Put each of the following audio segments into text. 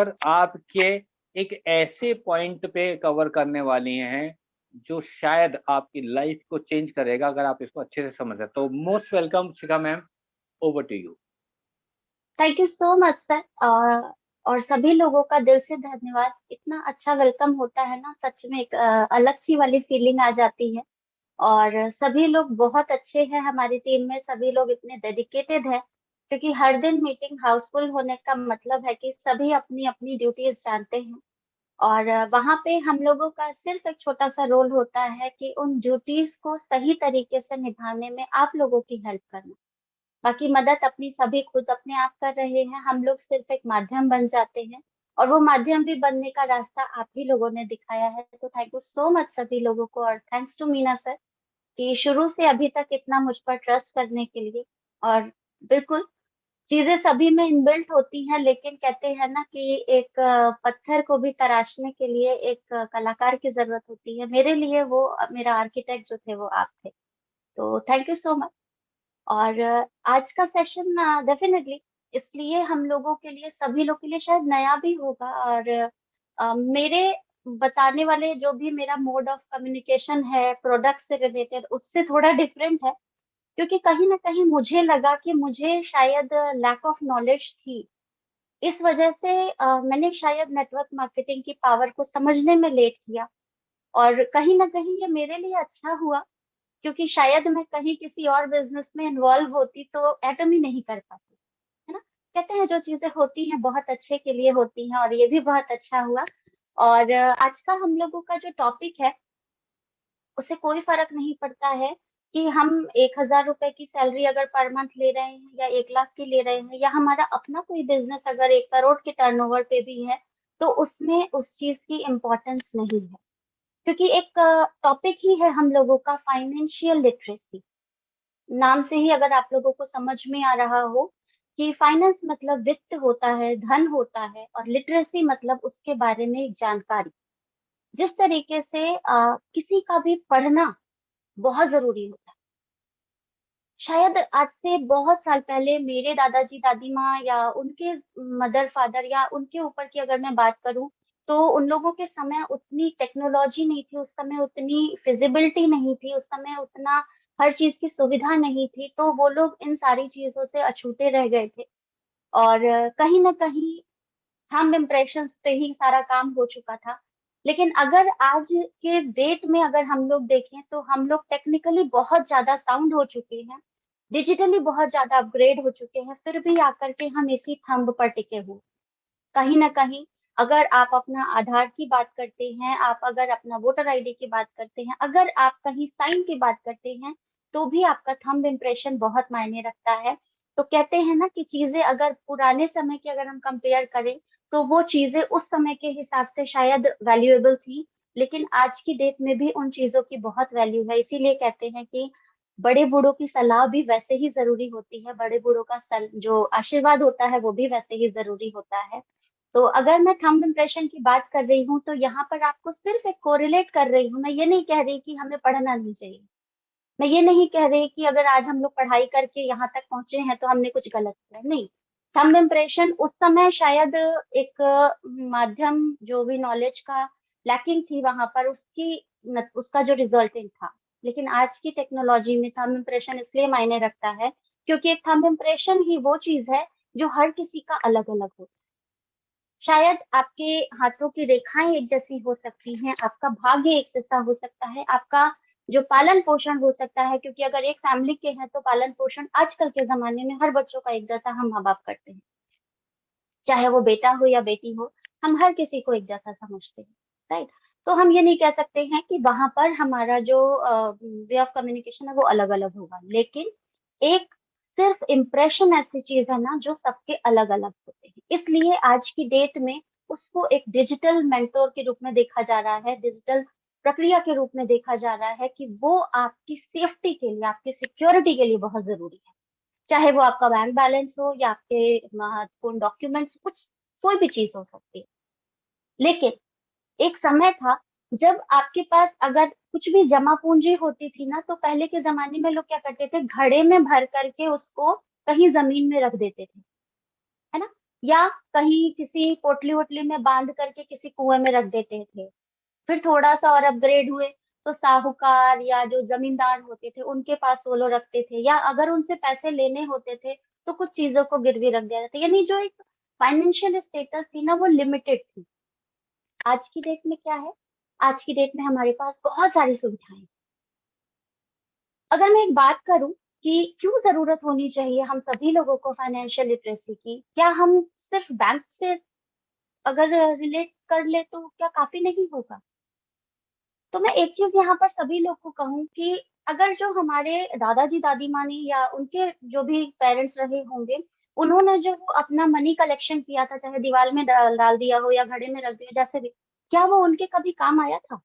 पर आपके एक ऐसे पॉइंट पे कवर करने वाली हैं, जो शायद आपकी लाइफ को चेंज करेगा अगर आप इसको अच्छे से समझ लें। तो most welcome Shikha ma'am, over to you. Thank you so much sir. और सभी लोगों का दिल से धन्यवाद। इतना अच्छा वेलकम होता है ना, सच में एक अलग सी वाली फीलिंग आ जाती है। और सभी लोग बहुत अच्छे हैं, हमारी टीम में सभी लोग इतने डेडिकेटेड हैं, क्योंकि हर दिन मीटिंग हाउसफुल होने का मतलब है कि सभी अपनी अपनी ड्यूटीज जानते हैं। और वहां पे हम लोगों का सिर्फ एक छोटा सा रोल होता है कि उन ड्यूटीज को सही तरीके से निभाने में आप लोगों की हेल्प करना। बाकी मदद अपनी सभी खुद अपने आप कर रहे हैं, हम लोग सिर्फ एक माध्यम बन जाते हैं। और वो माध्यम भी बनने का रास्ता आप ही लोगों ने दिखाया है, तो थैंक यू सो मच सभी लोगों को। और थैंक्स टू मीना सर कि शुरू से अभी तक इतना मुझ पर ट्रस्ट करने के लिए। और बिल्कुल, चीजें सभी में इनबिल्ट होती हैं, लेकिन कहते हैं ना कि एक पत्थर को भी तराशने के लिए एक कलाकार की जरूरत होती है। मेरे लिए वो मेरा आर्किटेक्ट जो थे वो आप थे। तो थैंक यू सो मच। और आज का सेशन डेफिनेटली इसलिए हम लोगों के लिए, सभी लोग के लिए शायद नया भी होगा। और मेरे बताने वाले जो भी मेरा मोड ऑफ कम्युनिकेशन है प्रोडक्ट से रिलेटेड, उससे थोड़ा डिफरेंट है। क्योंकि कहीं ना कहीं मुझे लगा कि मुझे शायद लैक ऑफ नॉलेज थी। इस वजह से मैंने शायद नेटवर्क मार्केटिंग की पावर को समझने में लेट किया। और कहीं ना कहीं ये मेरे लिए अच्छा हुआ, क्योंकि शायद मैं कहीं किसी और बिजनेस में इन्वॉल्व होती तो एटम ही नहीं कर पाती। है ना। कहते हैं जो चीजें होती हैं बहुत अच्छे के लिए होती हैं, और ये भी बहुत अच्छा हुआ। और आज का हम लोगों का जो टॉपिक है, उससे कोई फर्क नहीं पड़ता है कि हम 1,000 रुपए की सैलरी अगर पर मंथ ले रहे हैं या 1 लाख की ले रहे हैं, या हमारा अपना कोई बिजनेस अगर 1 करोड़ के टर्नओवर पे भी है, तो उसमें उस चीज की इम्पोर्टेंस नहीं है। क्योंकि एक टॉपिक ही है हम लोगों का फाइनेंशियल लिटरेसी। नाम से ही अगर आप लोगों को समझ में आ रहा हो कि फाइनेंस मतलब वित्त होता है, धन होता है, और लिटरेसी मतलब उसके बारे में जानकारी। जिस तरीके से किसी का भी पढ़ना बहुत जरूरी होता है। शायद आज से बहुत साल पहले मेरे दादाजी दादी माँ या उनके मदर फादर या उनके ऊपर की अगर मैं बात करूं, तो उन लोगों के समय उतनी टेक्नोलॉजी नहीं थी, उस समय उतनी फिजिबिलिटी नहीं थी, उस समय उतना हर चीज की सुविधा नहीं थी, तो वो लोग इन सारी चीजों से अछूते रह गए थे। और कहीं ना कहीं थंब इम्प्रेशन पे ही सारा काम हो चुका था। लेकिन अगर आज के डेट में अगर हम लोग देखें, तो हम लोग टेक्निकली बहुत ज्यादा साउंड हो चुके हैं, डिजिटली बहुत ज्यादा अपग्रेड हो चुके हैं, फिर भी आकर के हम इसी थंब पर टिके हुए। कहीं ना कहीं अगर आप अपना आधार की बात करते हैं, आप अगर अपना वोटर आईडी की बात करते हैं, अगर आप कहीं साइन की बात करते हैं, तो भी आपका थंब इम्प्रेशन बहुत मायने रखता है। तो कहते हैं ना कि चीजें अगर पुराने समय की अगर हम कंपेयर करें, तो वो चीजें उस समय के हिसाब से शायद वैल्यूएबल थी, लेकिन आज की डेट में भी उन चीजों की बहुत वैल्यू है। इसीलिए कहते हैं कि बड़े बूढ़ों की सलाह भी वैसे ही जरूरी होती है, बड़े बूढ़ों का जो आशीर्वाद होता है वो भी वैसे ही जरूरी होता है। तो अगर मैं थंब इम्प्रेशन की बात कर रही हूँ, तो यहाँ पर आपको सिर्फ एक कोरिलेट कर रही हूँ। मैं ये नहीं कह रही कि हमें पढ़ना नहीं चाहिए। मैं ये नहीं कह रही कि अगर आज हम लोग पढ़ाई करके यहाँ तक पहुंचे हैं तो हमने कुछ गलत किया, नहीं। थंब इम्प्रेशन उस समय शायद एक माध्यम, जो भी नॉलेज का लैकिंग थी वहां पर, उसका जो रिजल्टेंट था। लेकिन आज की टेक्नोलॉजी में थंब इम्प्रेशन इसलिए मायने रखता है, क्योंकि एक थंब इम्प्रेशन ही वो चीज है जो हर किसी का अलग अलग होता है। शायद आपके हाथों की रेखाएं एक जैसी हो सकती हैं, आपका भाग्य एक जैसा हो सकता है, आपका जो पालन पोषण हो सकता है, क्योंकि अगर एक फैमिली के हैं तो पालन पोषण आजकल के जमाने में हर बच्चों का एक जैसा हम माँ बाप करते हैं। चाहे वो बेटा हो या बेटी हो, हम हर किसी को एक जैसा समझते हैं। राइट। तो हम ये नहीं कह सकते हैं कि वहां पर हमारा जो वे ऑफ कम्युनिकेशन है वो अलग अलग होगा, लेकिन एक सिर्फ इम्प्रेशन ऐसी चीज है ना जो सबके अलग अलग होते हैं। इसलिए आज की डेट में उसको एक डिजिटल मेंटोर के रूप में देखा जा रहा है, डिजिटल प्रक्रिया के रूप में देखा जा रहा है, कि वो आपकी सेफ्टी के लिए, आपकी सिक्योरिटी के लिए बहुत जरूरी है। चाहे वो आपका बैंक बैलेंस हो या आपके महत्वपूर्ण डॉक्यूमेंट्स, कुछ कोई भी चीज हो सकती है। लेकिन एक समय था जब आपके पास अगर कुछ भी जमा पूंजी होती थी ना, तो पहले के जमाने में लोग क्या करते थे, घड़े में भर करके उसको कहीं जमीन में रख देते थे। है ना। या कहीं किसी पोटली वोटली में बांध करके किसी कुएं में रख देते थे। फिर थोड़ा सा और अपग्रेड हुए तो साहूकार या जो जमींदार होते थे उनके पास वो लोग रखते थे, या अगर उनसे पैसे लेने होते थे तो कुछ चीजों को गिरवी रख दिया जाता, यानी जो एक फाइनेंशियल स्टेटस थी ना वो लिमिटेड थी। आज की डेट में क्या है, आज की डेट में हमारे पास बहुत सारी सुविधाएं हैं। अगर मैं एक बात करूं कि क्यों जरूरत होनी चाहिए हम सभी लोगों को फाइनेंशियल लिटरेसी की, क्या हम सिर्फ बैंक से अगर रिलेट कर ले तो क्या काफी नहीं होगा? तो मैं एक चीज यहाँ पर सभी लोग को कहूँ कि अगर जो हमारे दादाजी दादी माँ ने या उनके जो भी पेरेंट्स रहे होंगे, उन्होंने जो वो अपना मनी कलेक्शन किया था, चाहे दीवार में डाल डाल दिया हो या घड़े में रख दिया, जैसे भी, क्या वो उनके कभी काम आया था?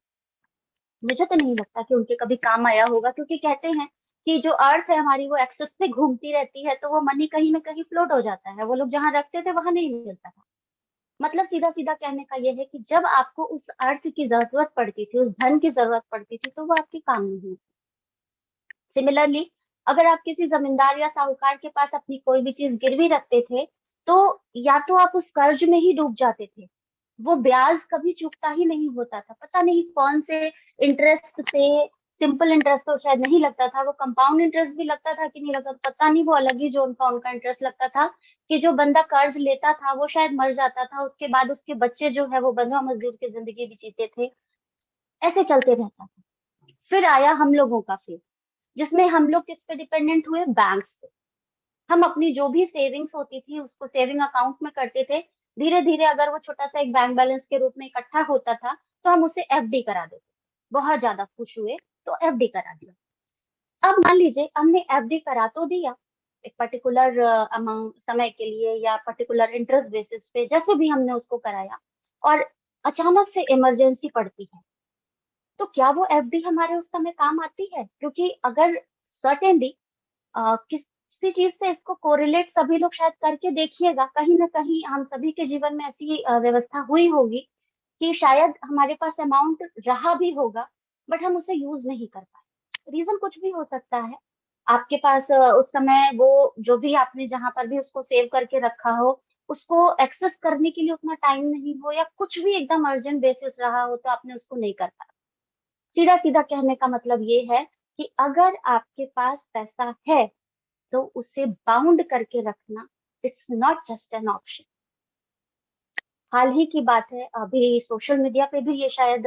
मुझे तो नहीं लगता कि उनके कभी काम आया होगा, क्योंकि कहते हैं कि जो अर्थ है हमारी वो एक्सेस में घूमती रहती है, तो वो मनी कहीं ना कहीं फ्लोट हो जाता है, वो लोग जहां रखते थे वहां नहीं मिलता था। मतलब सीधा सीधा कहने का ये है कि जब आपको उस अर्थ की जरूरत पड़ती थी, उस धन की जरूरत पड़ती थी, तो वो आपके काम नहीं। सिमिलरली, अगर आप किसी जमींदार या साहूकार के पास अपनी कोई भी चीज गिरवी रखते थे, तो या तो आप उस कर्ज में ही डूब जाते थे, वो ब्याज कभी चुकता ही नहीं होता था, पता नहीं कौन से इंटरेस्ट से, सिंपल इंटरेस्ट तो शायद नहीं लगता था, वो कंपाउंड इंटरेस्ट भी लगता था कि नहीं लगता, पता नहीं, वो अलग ही जो उनका इंटरेस्ट लगता था, कि जो बंदा कर्ज लेता था वो शायद मर जाता था, उसके बाद उसके बच्चे जो है वो बंधुआ मजदूर की जिंदगी भी जीते थे। ऐसे चलते रहता था। फिर आया हम लोगों का फेज, जिसमें हम लोग किस पे डिपेंडेंट हुए, बैंक से। हम अपनी जो भी सेविंग्स होती थी उसको सेविंग अकाउंट में करते थे। धीरे धीरे अगर वो छोटा सा एक बैंक बैलेंस के रूप में इकट्ठा होता था तो हम उसे एफडी करा देते। बहुत ज्यादा खुश हुए तो एफडी करा दिया। अब मान लीजिए हमने एफडी करा तो दिया एक पर्टिकुलर अमाउंट समय के लिए या पर्टिकुलर इंटरेस्ट बेसिस पे, जैसे भी हमने उसको कराया, और अचानक से इमरजेंसी पड़ती है, तो क्या वो एफडी हमारे उस समय काम आती है? क्योंकि अगर सर्टेनली किसी चीज से इसको कोरिलेट सभी लोग शायद करके देखिएगा, कहीं ना कहीं हम सभी के जीवन में ऐसी व्यवस्था हुई होगी कि शायद हमारे पास अमाउंट रहा भी होगा, बट हम उसे यूज नहीं कर पाए। रीजन कुछ भी हो सकता है। आपके पास उस समय वो जो भी आपने जहां पर भी उसको सेव करके रखा हो, उसको एक्सेस करने के लिए उतना टाइम नहीं हो, या कुछ भी एकदम अर्जेंट बेसिस रहा हो तो आपने उसको नहीं कर पाया। सीधा सीधा कहने का मतलब ये है कि अगर आपके पास पैसा है तो उसे बाउंड करके रखना, it's not just an option. हाल ही की बात है, अभी सोशल मीडिया पे भी ये शायद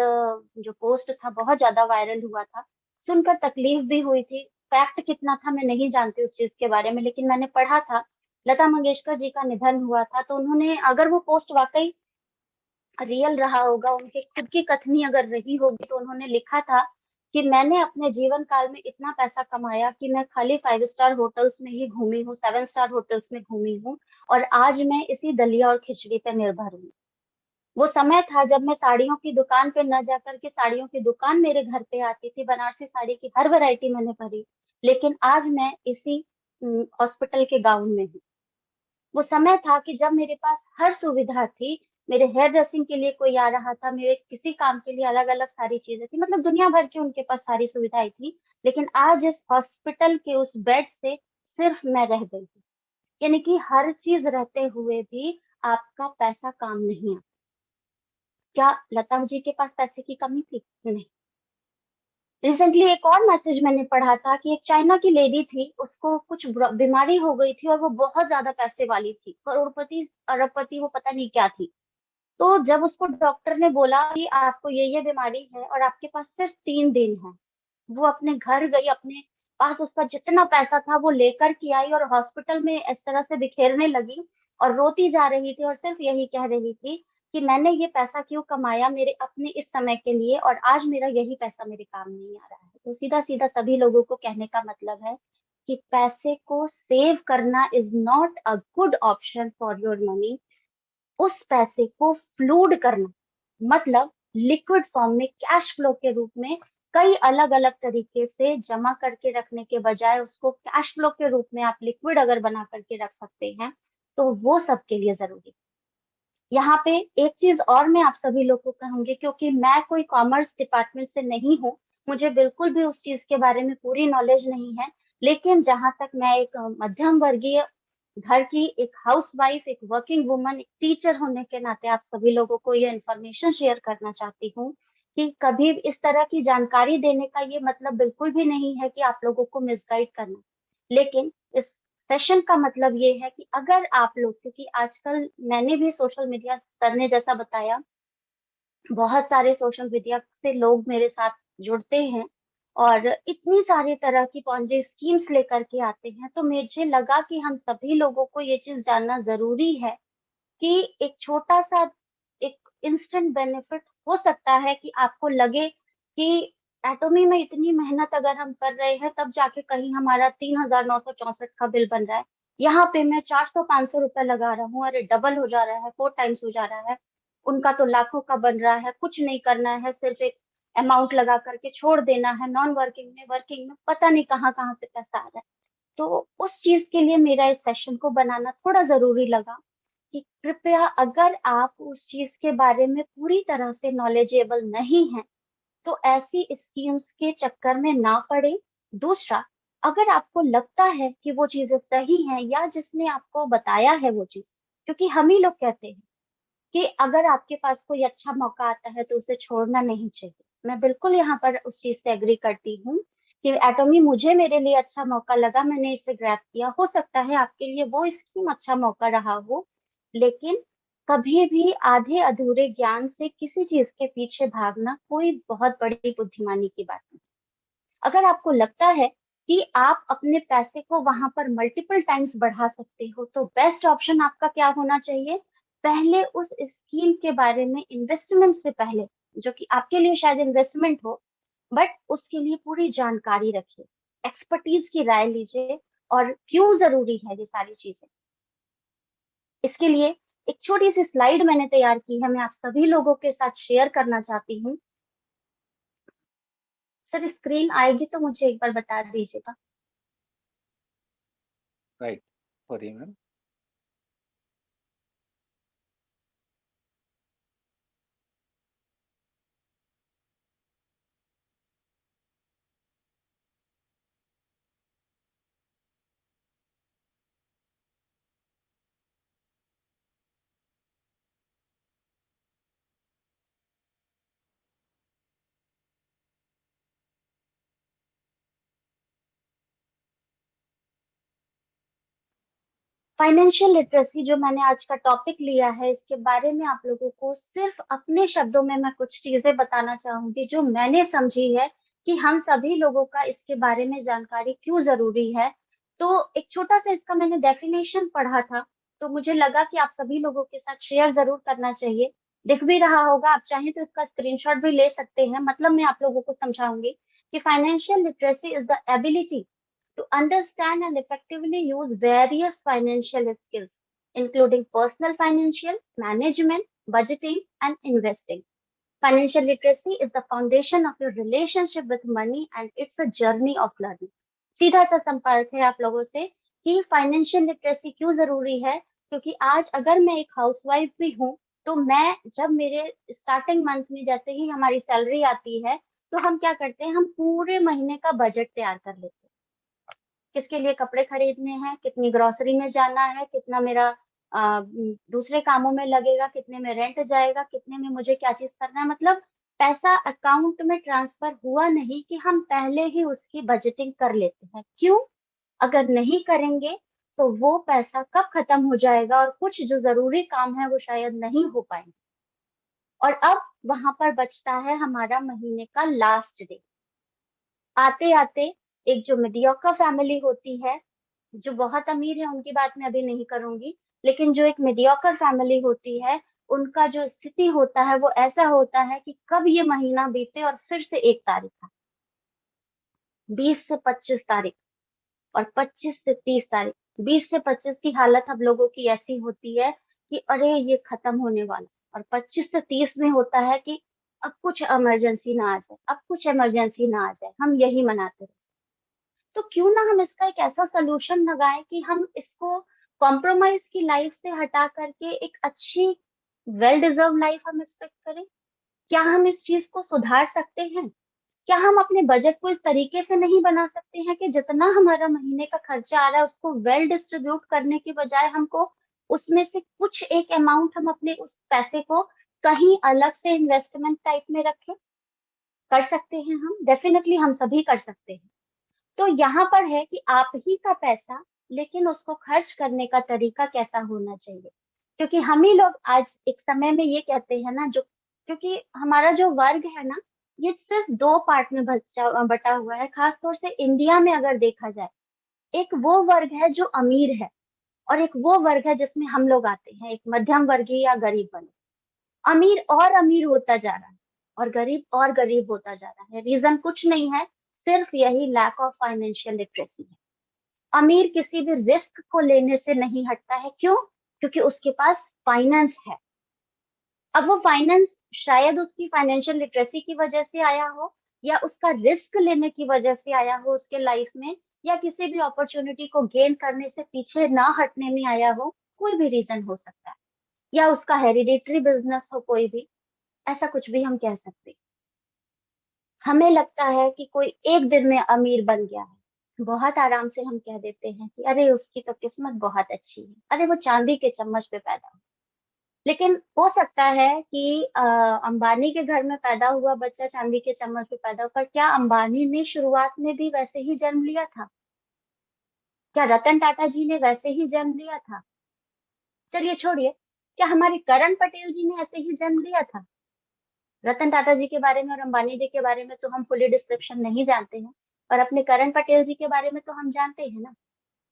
जो पोस्ट था बहुत ज्यादा वायरल हुआ था, सुनकर तकलीफ भी हुई थी। फैक्ट कितना था मैं नहीं जानती उस चीज के बारे में, लेकिन मैंने पढ़ा था लता मंगेशकर जी का निधन हुआ था, तो उन्होंने, अगर वो पोस्ट वाकई रियल रहा होगा, उनके खुद की कथनी अगर रही होगी, तो उन्होंने लिखा था कि मैंने अपने जीवन काल में इतना पैसा कमाया कि मैं खाली 5 स्टार होटल्स में ही घूमी हूँ, 7 स्टार होटल्स में घूमी हूँ, और आज मैं इसी दलिया और खिचड़ी पे निर्भर हूँ। वो समय था जब मैं साड़ियों की दुकान पे न जाकर के साड़ियों की दुकान मेरे घर पे आती थी, बनारसी साड़ी की हर वैरायटी मैंने भरी, लेकिन आज मैं इसी हॉस्पिटल के गाउन में हूँ। वो समय था कि जब मेरे पास हर सुविधा थी, मेरे हेयर ड्रेसिंग के लिए कोई आ रहा था, मेरे किसी काम के लिए अलग अलग सारी चीजें थी, मतलब दुनिया भर की उनके पास सारी सुविधाएं थी, लेकिन आज इस हॉस्पिटल के उस बेड से सिर्फ मैं रह गई हूँ। यानी कि हर चीज रहते हुए भी आपका पैसा काम नहीं आता। क्या लता जी के पास पैसे की कमी थी? नहीं। रिसेंटली एक और मैसेज मैंने पढ़ा था कि एक चाइना की लेडी थी, उसको कुछ बीमारी हो गई थी और वो बहुत ज्यादा पैसे वाली थी, करोड़पति अरबपति, वो पता नहीं क्या थी। तो जब उसको डॉक्टर ने बोला कि आपको ये बीमारी है और आपके पास सिर्फ 3 दिन है, वो अपने घर गई, अपने पास उसका जितना पैसा था वो लेकर के आई और हॉस्पिटल में इस तरह से बिखेरने लगी और रोती जा रही थी और सिर्फ यही कह रही थी कि मैंने ये पैसा क्यों कमाया मेरे अपने इस समय के लिए, और आज मेरा यही पैसा मेरे काम नहीं आ रहा है। तो सीधा सीधा सभी लोगों को कहने का मतलब है कि पैसे को सेव करना is not a good option for your money. उस पैसे को फ्लूड करना, मतलब लिक्विड फॉर्म में, कैश फ्लो के रूप में कई अलग अलग तरीके से जमा करके रखने के बजाय उसको कैश फ्लो के रूप में आप लिक्विड अगर बना करके रख सकते हैं, तो वो सबके लिए जरूरी है। यहाँ पे एक चीज और मैं आप सभी लोग को कहूंगी, क्योंकि मैं कोई कॉमर्स डिपार्टमेंट से नहीं हूँ, मुझे बिल्कुल भी उस चीज के बारे में पूरी नॉलेज नहीं है, लेकिन जहां तक मैं एक मध्यम वर्गीय घर की एक हाउसवाइफ, एक वर्किंग वुमन, एक टीचर होने के नाते आप सभी लोगों को ये इन्फॉर्मेशन शेयर करना चाहती हूँ कि कभी इस तरह की जानकारी देने का ये मतलब बिल्कुल भी नहीं है कि आप लोगों को मिसगाइड करना, लेकिन इस सेशन का मतलब ये है कि अगर आप लोग, क्योंकि आजकल मैंने भी सोशल मीडिया करने जैसा बताया, बहुत सारे सोशल मीडिया से लोग मेरे साथ जुड़ते हैं और इतनी सारी तरह की पॉन्जी स्कीम्स लेकर के आते हैं, तो मुझे लगा कि हम सभी लोगों को ये चीज जानना जरूरी है कि एक छोटा सा एक इंस्टेंट बेनिफिट हो सकता है कि आपको लगे कि एटोमी में इतनी मेहनत अगर हम कर रहे हैं तब जाके कहीं हमारा 3,964 का बिल बन रहा है, यहाँ पे मैं 400-500 रुपए लगा रहा हूँ, अरे डबल हो जा रहा है, 4 टाइम्स हो जा रहा है। उनका तो लाखों का बन रहा है, कुछ नहीं करना है, सिर्फ एक अमाउंट लगा करके छोड़ देना है, नॉन वर्किंग में, वर्किंग में पता नहीं कहाँ कहाँ से पैसा आ रहा है। तो उस चीज के लिए मेरा इस सेशन को बनाना थोड़ा जरूरी लगा कि कृपया अगर आप उस चीज के बारे में पूरी तरह से नॉलेजेबल नहीं है तो ऐसी स्कीम्स के चक्कर में ना पड़े। दूसरा, अगर आपको लगता है कि वो चीजें सही हैं या जिसने आपको बताया है वो चीज, क्योंकि हम ही लोग कहते हैं कि अगर आपके पास कोई अच्छा मौका आता है तो उसे छोड़ना नहीं चाहिए। मैं बिल्कुल यहाँ पर उस चीज से एग्री करती हूँ कि एटॉमी मुझे मेरे लिए अच्छा मौका लगा, मैंने इसे ग्रैब किया, हो सकता है आपके लिए वो स्कीम अच्छा मौका रहा हो, लेकिन कभी भी आधे अधूरे ज्ञान से किसी चीज के पीछे भागना कोई बहुत बड़ी बुद्धिमानी की बात नहीं। अगर आपको लगता है कि आप अपने पैसे को वहां पर मल्टीपल टाइम्स बढ़ा सकते हो तो बेस्ट ऑप्शन आपका क्या होना चाहिए, पहले उस स्कीम के बारे में इन्वेस्टमेंट से पहले, जो कि आपके लिए शायद इन्वेस्टमेंट हो, बट उसके लिए पूरी जानकारी रखिए, एक्सपर्टीज की राय लीजिए और क्यों जरूरी है ये सारी चीजें। इसके लिए एक छोटी सी स्लाइड मैंने तैयार की है, मैं आप सभी लोगों के साथ शेयर करना चाहती हूँ। सर स्क्रीन आएगी तो मुझे एक बार बता दीजिएगा। Right, sorry ma'am. Financial literacy जो मैंने आज का टॉपिक लिया है, इसके बारे में आप लोगों को सिर्फ अपने शब्दों में मैं कुछ चीजें बताना चाहूंगी जो मैंने समझी है कि हम सभी लोगों का इसके बारे में जानकारी क्यों जरूरी है। तो एक छोटा सा इसका मैंने डेफिनेशन पढ़ा था, तो मुझे लगा कि आप सभी लोगों के साथ शेयर जरूर करना चाहिए। दिख भी रहा होगा, आप चाहें तो इसका स्क्रीनशॉट भी ले सकते हैं। मतलब मैं आप लोगों को समझाऊंगी कि financial literacy is the ability to understand and effectively use various financial skills, including personal financial management, budgeting, and investing. Financial literacy is the foundation of your relationship with money and it's a journey of learning. सीधा सा संपर्क है आप लोगों से कि financial literacy क्यों जरूरी है, क्योंकि आज अगर मैं एक हाउसवाइफ भी हूँ तो मैं जब मेरे स्टार्टिंग मंथ में जैसे ही हमारी सैलरी आती है तो हम क्या करते हैं, हम पूरे महीने का बजट तैयार कर लेते हैं। किसके लिए कपड़े खरीदने हैं, कितनी ग्रोसरी में जाना है, कितना मेरा दूसरे कामों में लगेगा, कितने में रेंट जाएगा, कितने में मुझे क्या चीज करना है। मतलब पैसा अकाउंट में ट्रांसफर हुआ नहीं कि हम पहले ही उसकी बजटिंग कर लेते हैं। क्यों? अगर नहीं करेंगे तो वो पैसा कब खत्म हो जाएगा और कुछ जो जरूरी काम है वो शायद नहीं हो पाएंगे। और अब वहां पर बचता है हमारा महीने का लास्ट डे। आते आते एक जो मीडियोकर फैमिली होती है, जो बहुत अमीर है उनकी बात मैं अभी नहीं करूंगी, लेकिन जो एक मीडियोकर फैमिली होती है उनका जो स्थिति होता है वो ऐसा होता है कि कब ये महीना बीते और फिर से 1 तारीख है, 20 से 25 तारीख और 25 से 30 तारीख। 20 से 25 की हालत हम लोगों की ऐसी होती है कि अरे ये खत्म होने वाला, और 25 से 30 में होता है कि अब कुछ इमरजेंसी ना आ जाए, अब कुछ इमरजेंसी ना आ जाए, हम यही मनाते हैं। तो क्यों ना हम इसका एक ऐसा सोल्यूशन लगाएं कि हम इसको कॉम्प्रोमाइज की लाइफ से हटा करके एक अच्छी वेल डिजर्व लाइफ हम एक्सपेक्ट करें। क्या हम इस चीज को सुधार सकते हैं? क्या हम अपने बजट को इस तरीके से नहीं बना सकते हैं कि जितना हमारा महीने का खर्चा आ रहा है उसको वेल डिस्ट्रीब्यूट करने के बजाय हमको उसमें से कुछ एक अमाउंट हम अपने उस पैसे को कहीं अलग से इन्वेस्टमेंट टाइप में रखें? कर सकते हैं हम, डेफिनेटली हम सभी कर सकते हैं। तो यहाँ पर है कि आप ही का पैसा, लेकिन उसको खर्च करने का तरीका कैसा होना चाहिए। क्योंकि हम ही लोग आज एक समय में ये कहते हैं ना, जो क्योंकि हमारा जो वर्ग है ना, ये सिर्फ दो पार्ट में बटा हुआ है, खास तौर से इंडिया में अगर देखा जाए। एक वो वर्ग है जो अमीर है, और एक वो वर्ग है जिसमें हम लोग आते हैं, एक मध्यम वर्गीय या गरीब वर्ग। अमीर और अमीर होता जा रहा है और गरीब और गरीब होता जा रहा है। रीजन कुछ नहीं है, सिर्फ यही लैक ऑफ फाइनेंशियल लिटरेसी है। अमीर किसी भी रिस्क को लेने से नहीं हटता है। क्यों? क्योंकि उसके पास फाइनेंस है। अब वो फाइनेंस शायद उसकी फाइनेंशियल लिटरेसी की वजह से आया हो, या उसका रिस्क लेने की वजह से आया हो उसके लाइफ में, या किसी भी अपॉर्चुनिटी को गेन करने से पीछे ना हटने में आया हो। कोई भी रीजन हो सकता है, या उसका हेरिडेटरी बिजनेस हो, कोई भी, ऐसा कुछ भी हम कह सकते हैं। हमें लगता है कि कोई एक दिन में अमीर बन गया है, बहुत आराम से हम कह देते हैं कि अरे उसकी तो किस्मत बहुत अच्छी है, अरे वो चांदी के चम्मच पे पैदा हुआ। लेकिन हो सकता है कि अंबानी के घर में पैदा हुआ बच्चा चांदी के चम्मच पे पैदा होकर, क्या अंबानी ने शुरुआत में भी वैसे ही जन्म लिया था? क्या रतन टाटा जी ने वैसे ही जन्म लिया था? चलिए छोड़िए, क्या हमारे करण पटेल जी ने ऐसे ही जन्म लिया था? रतन टाटा जी के बारे में और अंबानी जी के बारे में तो हम फुली डिस्क्रिप्शन नहीं जानते हैं, पर अपने करण पटेल जी के बारे में तो हम जानते हैं ना।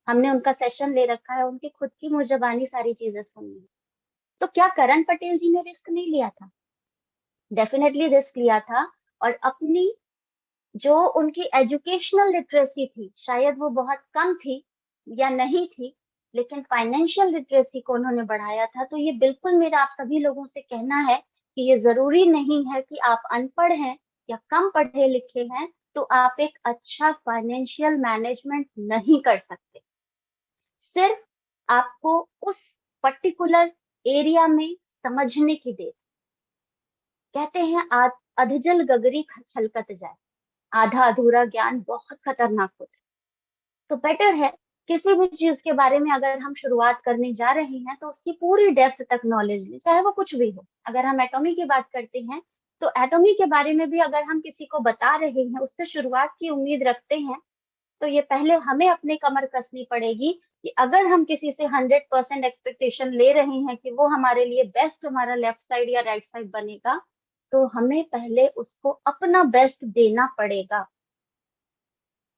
हमने उनका सेशन ले रखा है, उनकी खुद की मुंह जबानी सारी चीजें सुनी है। तो क्या करण पटेल जी ने रिस्क नहीं लिया था? डेफिनेटली रिस्क लिया था। और अपनी जो उनकी एजुकेशनल लिटरेसी थी, शायद वो बहुत कम थी या नहीं थी, लेकिन फाइनेंशियल लिटरेसी को उन्होंने बढ़ाया था। तो ये बिल्कुल मेरा आप सभी लोगों से कहना है कि ये जरूरी नहीं है कि आप अनपढ़ हैं या कम पढ़े लिखे हैं तो आप एक अच्छा फाइनेंशियल मैनेजमेंट नहीं कर सकते। सिर्फ आपको उस पर्टिकुलर एरिया में समझने की देर। कहते हैं अधजल गगरी छलकत जाए, आधा अधूरा ज्ञान बहुत खतरनाक होता है। तो बेटर है किसी भी चीज के बारे में अगर हम शुरुआत करने जा रहे हैं तो उसकी पूरी डेप्थ तक नॉलेज लें, चाहे वो कुछ भी हो। अगर हम एटॉमी की बात करते हैं तो एटॉमी के बारे में भी अगर हम किसी को बता रहे हैं, उससे शुरुआत की उम्मीद रखते हैं, तो ये पहले हमें अपनी कमर कसनी पड़ेगी कि अगर हम किसी से 100% एक्सपेक्टेशन ले रहे हैं कि वो हमारे लिए बेस्ट, हमारा लेफ्ट साइड या राइट साइड बनेगा, तो हमें पहले उसको अपना बेस्ट देना पड़ेगा।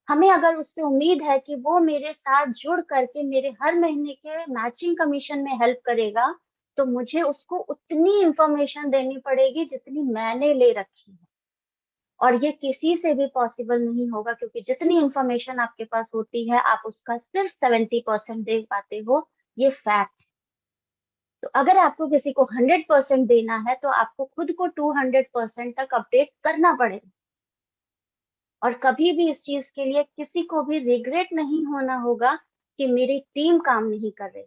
हमें अगर उससे उम्मीद है कि वो मेरे साथ जुड़ करके मेरे हर महीने के मैचिंग कमीशन में हेल्प करेगा, तो मुझे उसको उतनी इंफॉर्मेशन देनी पड़ेगी जितनी मैंने ले रखी है। और ये किसी से भी पॉसिबल नहीं होगा, क्योंकि जितनी इंफॉर्मेशन आपके पास होती है आप उसका सिर्फ 70% दे पाते हो। ये फैक्ट है। तो अगर आपको किसी को 100% देना है तो आपको खुद को 200% तक अपडेट करना पड़ेगा। और कभी भी इस चीज के लिए किसी को भी रिग्रेट नहीं होना होगा कि मेरी टीम काम नहीं कर रही।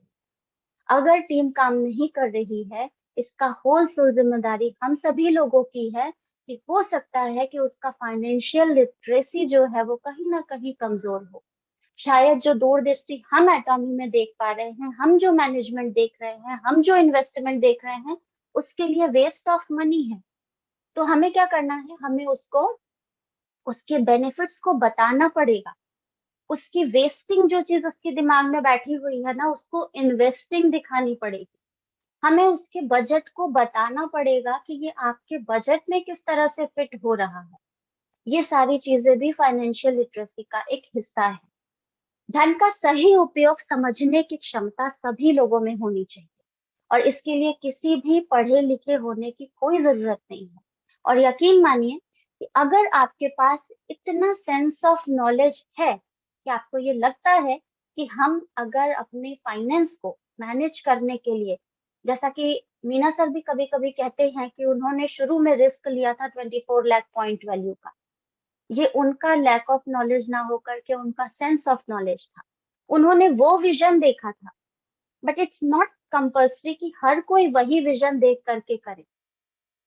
अगर टीम काम नहीं कर रही है, इसका होल फुल जिम्मेदारी हम सभी लोगों की है। कि हो सकता है कि उसका फाइनेंशियल लिटरेसी जो है वो कहीं ना कहीं कमजोर हो। शायद जो दूरदृष्टि हम एटॉमी में देख पा रहे हैं, हम जो मैनेजमेंट देख रहे हैं, हम जो इन्वेस्टमेंट देख रहे हैं, उसके लिए वेस्ट ऑफ मनी है। तो हमें क्या करना है, हमें उसको उसके बेनिफिट्स को बताना पड़ेगा। उसकी वेस्टिंग जो चीज उसके दिमाग में बैठी हुई है ना, उसको इन्वेस्टिंग दिखानी पड़ेगी। हमें उसके बजट को बताना पड़ेगा कि ये आपके बजट में किस तरह से फिट हो रहा है। ये सारी चीजें भी फाइनेंशियल लिटरेसी का एक हिस्सा है। धन का सही उपयोग समझने की क्षमता सभी लोगों में होनी चाहिए, और इसके लिए किसी भी पढ़े लिखे होने की कोई जरूरत नहीं है। और यकीन मानिए कि अगर आपके पास इतना सेंस ऑफ नॉलेज है कि आपको ये लगता है कि हम अगर अपने फाइनेंस को मैनेज करने के लिए, जैसा कि मीना सर भी कभी कभी कहते हैं कि उन्होंने शुरू में रिस्क लिया था 24 लाख पॉइंट वैल्यू का, ये उनका लैक ऑफ नॉलेज ना होकर के उनका सेंस ऑफ नॉलेज था। उन्होंने वो विजन देखा था। बट इट्स नॉट कंपल्सरी कि हर कोई वही विजन देख करके करे।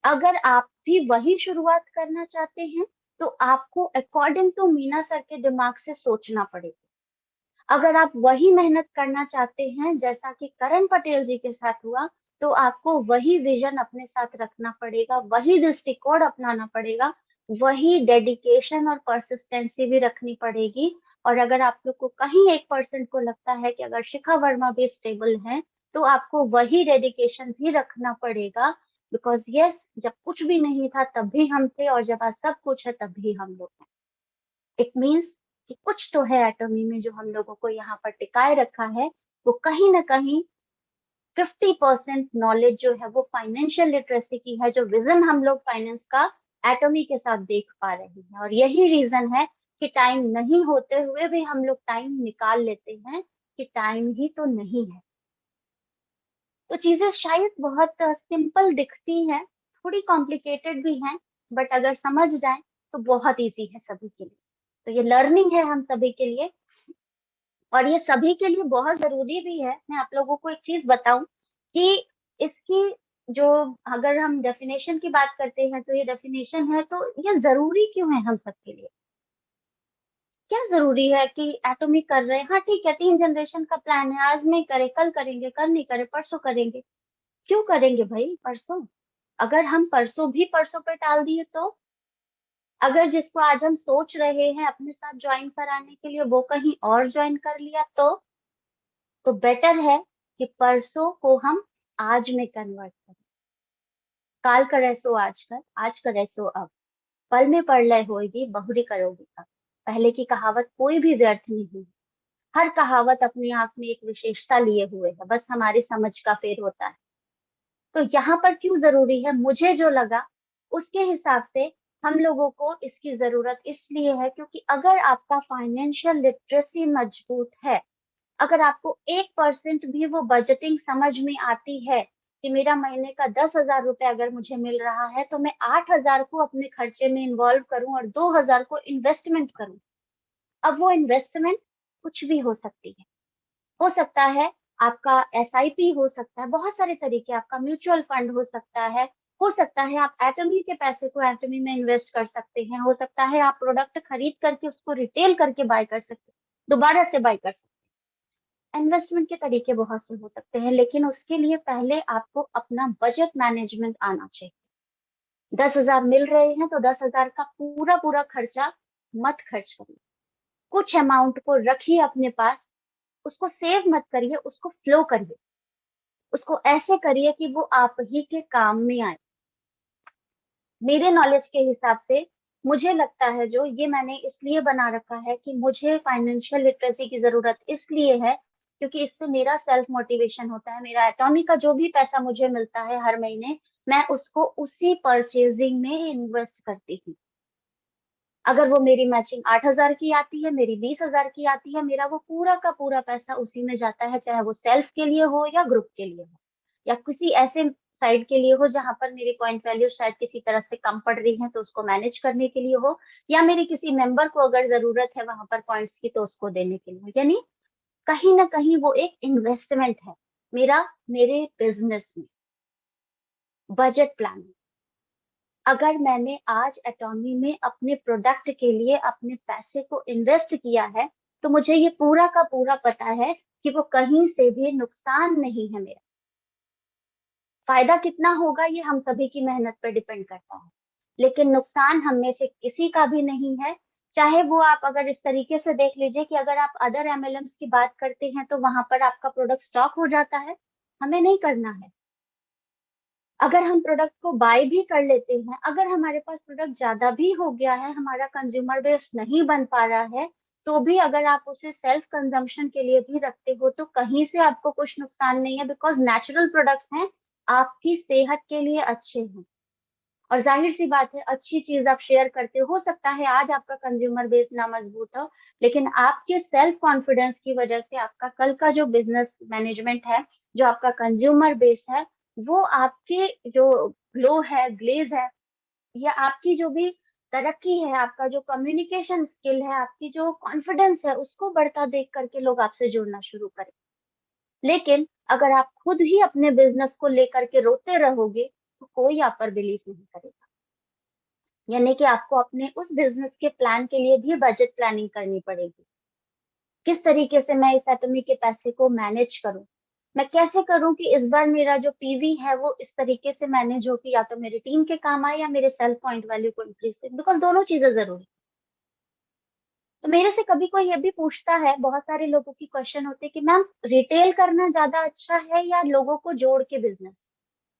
अगर आप भी वही शुरुआत करना चाहते हैं तो आपको अकॉर्डिंग टू मीना सर के दिमाग से सोचना पड़ेगा। अगर आप वही मेहनत करना चाहते हैं जैसा कि करण पटेल जी के साथ हुआ, तो आपको वही विजन अपने साथ रखना पड़ेगा, वही दृष्टिकोण अपनाना पड़ेगा, वही डेडिकेशन और परसिस्टेंसी भी रखनी पड़ेगी। और अगर आप लोग को कहीं 1% को लगता है कि अगर शिखा वर्मा भी स्टेबल है, तो आपको वही डेडिकेशन भी रखना पड़ेगा। बिकॉज यस, जब कुछ भी नहीं था तब भी हम थे, और जब आज सब कुछ है तब भी हम लोग हैं। इट मीन्स कि कुछ तो है एटॉमी में जो हम लोगों को यहाँ पर टिकाए रखा है। वो कहीं ना कहीं 50% नॉलेज जो है वो फाइनेंशियल लिटरेसी की है, जो विजन हम लोग फाइनेंस का एटॉमी के साथ देख पा रहे हैं। और यही रीजन है कि टाइम नहीं होते हुए भी हम लोग टाइम निकाल लेते हैं कि टाइम ही तो नहीं है। तो चीजें शायद बहुत सिंपल दिखती हैं, थोड़ी कॉम्प्लिकेटेड भी हैं, बट अगर समझ जाए तो बहुत इजी है सभी के लिए। तो ये लर्निंग है हम सभी के लिए, और ये सभी के लिए बहुत जरूरी भी है। मैं आप लोगों को एक चीज बताऊं कि इसकी जो, अगर हम डेफिनेशन की बात करते हैं तो ये डेफिनेशन है, तो ये जरूरी क्यों है हम सबके लिए? क्या जरूरी है कि एटॉमिक कर रहे हैं, हाँ ठीक है, 3 जनरेशन का प्लान है, आज नहीं करे कल करेंगे, कल नहीं करे परसों करेंगे। क्यों करेंगे भाई परसों? अगर हम परसों भी परसों पे टाल दिए तो, अगर जिसको आज हम सोच रहे हैं अपने साथ ज्वाइन कराने के लिए वो कहीं और ज्वाइन कर लिया तो बेटर है कि परसों को हम आज में कन्वर्ट करें। काल करे सो आज कर, आज करे सो अब, पल में परलय होएगी बहुरी करोगी अब। पहले की कहावत कोई भी व्यर्थ नहीं है। हर कहावत अपने आप में एक विशेषता लिए हुए है, बस हमारी समझ का फेर होता है। तो यहाँ पर क्यों जरूरी है, मुझे जो लगा उसके हिसाब से हम लोगों को इसकी जरूरत इसलिए है क्योंकि अगर आपका फाइनेंशियल लिटरेसी मजबूत है, अगर आपको 1% भी वो बजटिंग समझ में आती है कि मेरा महीने का 10,000 रुपए अगर मुझे मिल रहा है तो मैं 8,000 को अपने खर्चे में इन्वॉल्व करूं और 2,000 को इन्वेस्टमेंट करूं। अब वो इन्वेस्टमेंट कुछ भी हो सकता है आपका एसआईपी हो सकता है, बहुत सारे तरीके, आपका म्यूचुअल फंड हो सकता है आप एटमी के पैसे को एटमी में इन्वेस्ट कर सकते हैं, हो सकता है आप प्रोडक्ट खरीद करके उसको रिटेल करके बाय कर सकते हैं, दोबारा से बाय कर सकते हैं। इन्वेस्टमेंट के तरीके बहुत से हो सकते हैं, लेकिन उसके लिए पहले आपको अपना बजट मैनेजमेंट आना चाहिए। 10,000 मिल रहे हैं तो 10,000 का पूरा पूरा खर्चा मत खर्च करिए, कुछ अमाउंट को रखिए अपने पास, उसको सेव मत करिए, उसको फ्लो करिए, उसको ऐसे करिए कि वो आप ही के काम में आए। मेरे नॉलेज के हिसाब से मुझे लगता है, जो ये मैंने इसलिए बना रखा है कि मुझे फाइनेंशियल लिटरेसी की जरूरत इसलिए है क्योंकि इससे मेरा सेल्फ मोटिवेशन होता है। मेरा एटॉमी का जो भी पैसा मुझे मिलता है हर महीने, मैं उसको उसी परचेजिंग में इन्वेस्ट करती हूँ। अगर वो मेरी मैचिंग 8,000 की आती है, मेरी 20,000 की आती है, मेरा वो पूरा का पूरा पैसा उसी में जाता है, चाहे वो सेल्फ के लिए हो या ग्रुप के लिए हो या किसी ऐसे साइड के लिए हो जहां पर मेरी पॉइंट वैल्यू शायद किसी तरह से कम पड़ रही है तो उसको मैनेज करने के लिए हो, या मेरी किसी मेंबर को अगर जरूरत है वहां पर पॉइंट्स की तो उसको देने के लिए हो। यानी कहीं ना कहीं वो एक इन्वेस्टमेंट है मेरा, मेरे बिजनेस में, बजट प्लान। अगर मैंने आज एटॉमी में अपने प्रोडक्ट के लिए अपने पैसे को इन्वेस्ट किया है तो मुझे ये पूरा का पूरा पता है कि वो कहीं से भी नुकसान नहीं है मेरा। फायदा कितना होगा ये हम सभी की मेहनत पर डिपेंड करता है, लेकिन नुकसान हम में से किसी का भी नहीं है। चाहे वो आप अगर इस तरीके से देख लीजिए कि अगर आप अदर एमएलएम्स की बात करते हैं तो वहां पर आपका प्रोडक्ट स्टॉक हो जाता है, हमें नहीं करना है। अगर हम प्रोडक्ट को बाय भी कर लेते हैं, अगर हमारे पास प्रोडक्ट ज्यादा भी हो गया है, हमारा कंज्यूमर बेस नहीं बन पा रहा है, तो भी अगर आप उसे सेल्फ कंजम्पशन के लिए भी रखते हो तो कहीं से आपको कुछ नुकसान नहीं है, बिकॉज नेचुरल प्रोडक्ट्स हैं, आपकी सेहत के लिए अच्छे हैं। और जाहिर सी बात है, अच्छी चीज आप शेयर करते हो सकता है आज आपका कंज्यूमर बेस ना मजबूत हो, लेकिन आपके सेल्फ कॉन्फिडेंस की वजह से आपका कल का जो बिजनेस मैनेजमेंट है, जो आपका कंज्यूमर बेस है, वो आपके जो ग्लो है, ग्लेज है, या आपकी जो भी तरक्की है, आपका जो कम्युनिकेशन स्किल है, आपकी जो कॉन्फिडेंस है, उसको बढ़ता देख करके लोग आपसे जुड़ना शुरू करें। लेकिन अगर आप खुद ही अपने बिजनेस को लेकर के रोते रहोगे तो कोई आप पर बिलीव नहीं करेगा। यानी कि आपको अपने उस बिजनेस के प्लान के लिए भी बजट प्लानिंग करनी पड़ेगी। किस तरीके से मैं इस एटॉमिक के पैसे को मैनेज करूं, मैं कैसे करूं कि इस बार मेरा जो पीवी है वो इस तरीके से मैनेज हो कि या तो मेरी टीम के काम आए या मेरे सेल पॉइंट वैल्यू को इंक्रीज करे, बिकॉज दोनों चीजें जरूरी। तो मेरे से कभी कोई ये भी पूछता है, बहुत सारे लोगों की क्वेश्चन होते हैं कि मैम रिटेल करना ज्यादा अच्छा है या लोगों को जोड़ के बिजनेस।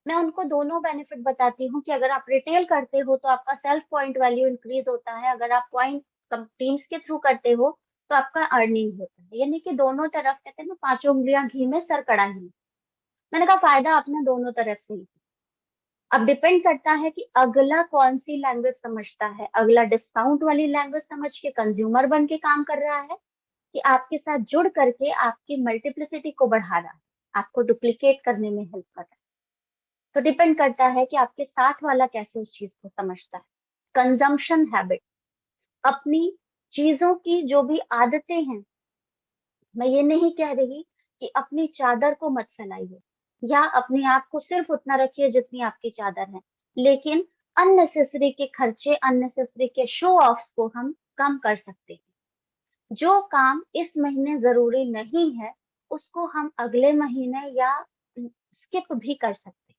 मैं उनको दोनों बेनिफिट बताती हूँ कि अगर आप रिटेल करते हो तो आपका सेल्फ पॉइंट वैल्यू इंक्रीज होता है, अगर आप पॉइंट टीम्स के थ्रू करते हो तो आपका अर्निंग होता है। यानी कि दोनों तरफ, कहते हैं ना, पांचों उंगलियां घी में सर कड़ाही में। मैंने कहा फायदा अपना दोनों तरफ से ही। अब डिपेंड करता है कि अगला कौन सी लैंग्वेज समझता है, अगला डिस्काउंट वाली लैंग्वेज समझ के कंज्यूमर बन के काम कर रहा है कि आपके साथ जुड़ करके आपकी मल्टीप्लिसिटी को बढ़ा रहा है, आपको डुप्लीकेट करने में हेल्प कर रहा है। तो डिपेंड करता है कि आपके साथ वाला कैसे उस चीज को समझता है। कंजम्पशन हैबिट, अपनी चीजों की जो भी आदतें हैं, मैं ये नहीं कह रही कि अपनी चादर को मत फैलाइए या अपने आप को सिर्फ उतना रखिए जितनी आपकी चादर है, लेकिन अननेसेसरी के खर्चे, अननेसेसरी के शो ऑफ्स को हम कम कर सकते हैं। जो काम इस महीने जरूरी नहीं है उसको हम अगले महीने या स्किप भी कर सकते हैं।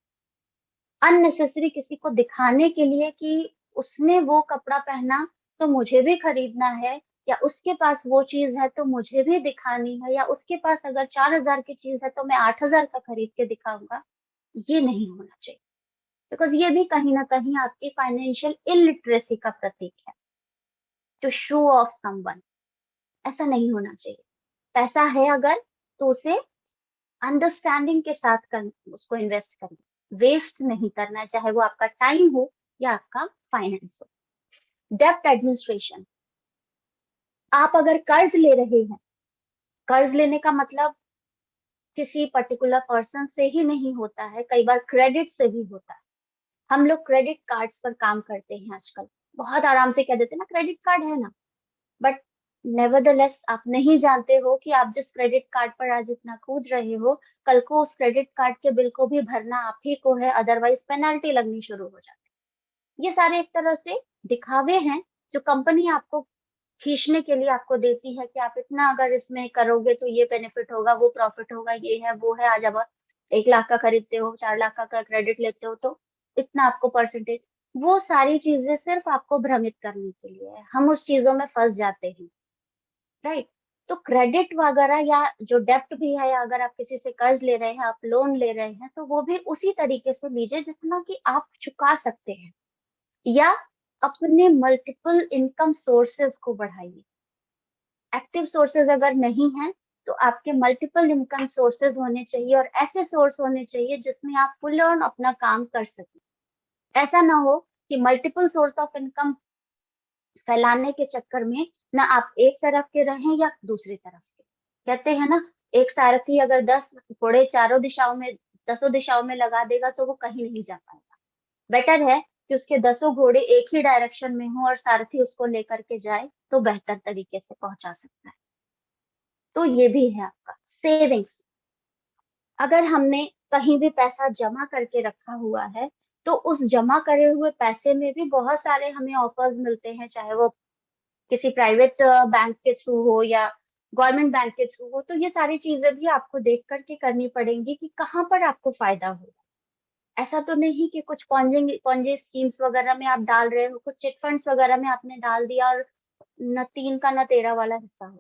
अननेसेसरी किसी को दिखाने के लिए कि उसने वो कपड़ा पहना तो मुझे भी खरीदना है, या उसके पास वो चीज है तो मुझे भी दिखानी है, या उसके पास अगर 4,000 की चीज है तो मैं 8,000 का खरीद के दिखाऊंगा, ये नहीं होना चाहिए। बिकॉज ये भी कहीं ना कहीं आपकी फाइनेंशियल इलिटरेसी का प्रतीक है, टू शो ऑफ समवन। ऐसा नहीं होना चाहिए। पैसा है अगर तो उसे अंडरस्टैंडिंग के साथ उसको इन्वेस्ट करना, वेस्ट नहीं करना है, चाहे वो आपका टाइम हो या आपका फाइनेंस हो। डेप्ट एडमिनिस्ट्रेशन, आप अगर कर्ज ले रहे हैं, कर्ज लेने का मतलब किसी पर्टिकुलर पर्सन से ही नहीं होता है, कई बार क्रेडिट से भी होता है। हम लोग क्रेडिट कार्ड्स पर काम करते हैं आजकल, बहुत आराम से कह देते हैं ना क्रेडिट कार्ड है ना, बट नेवरदलेस आप नहीं जानते हो कि आप जिस क्रेडिट कार्ड पर आज इतना कूद रहे हो, कल को उस क्रेडिट कार्ड के बिल को भी भरना आप ही को है, अदरवाइज पेनल्टी लगनी शुरू हो जाती है। ये सारे एक तरह से दिखावे हैं जो कंपनी आपको खींचने के लिए आपको देती है कि आप इतना अगर इसमें करोगे तो ये बेनिफिट होगा, वो प्रॉफिट होगा, ये है वो है। आज आप 1 लाख का खरीदते हो, 4 लाख का क्रेडिट लेते हो तो इतना आपको परसेंटेज। वो सारी चीजें सिर्फ आपको भ्रमित करने के लिए है, हम उस चीजों में फंस जाते हैं, राइट। तो क्रेडिट वगैरह या जो डेप्ट भी है, या अगर आप किसी से कर्ज ले रहे हैं, आप लोन ले रहे हैं, तो वो भी उसी तरीके से लीजिए जितना कि आप चुका सकते हैं, या अपने मल्टीपल इनकम सोर्सेज को बढ़ाइए। एक्टिव सोर्सेज अगर नहीं है तो आपके मल्टीपल इनकम सोर्सेज होने चाहिए, और ऐसे सोर्स होने चाहिए जिसमें आप फुल ऑन अपना काम कर सकें। ऐसा ना हो कि मल्टीपल सोर्स ऑफ इनकम फैलाने के चक्कर में ना आप एक तरफ के रहें या दूसरी तरफ के। कहते हैं ना, एक सारथी अगर 10 घोड़े चारों दिशाओं में, 10 दिशाओं में लगा देगा तो वो कहीं नहीं जा पाएगा। बेटर है कि उसके 10 घोड़े एक ही डायरेक्शन में हो और सारथी उसको लेकर के जाए तो बेहतर तरीके से पहुंचा सकता है। तो ये भी है आपका सेविंग्स। अगर हमने कहीं भी पैसा जमा करके रखा हुआ है तो उस जमा करे हुए पैसे में भी बहुत सारे हमें ऑफर्स मिलते हैं, चाहे वो किसी प्राइवेट बैंक के थ्रू हो या गवर्नमेंट बैंक के थ्रू हो। तो ये सारी चीजें भी आपको देख करके करनी पड़ेंगी कि कहाँ पर आपको फायदा हो। ऐसा तो नहीं कि कुछ पॉन्जी पॉन्जी स्कीम्स वगैरह में आप डाल रहे हो, कुछ चिट फंड्स वगैरह में आपने डाल दिया और न 3 का न 13 वाला हिस्सा हो,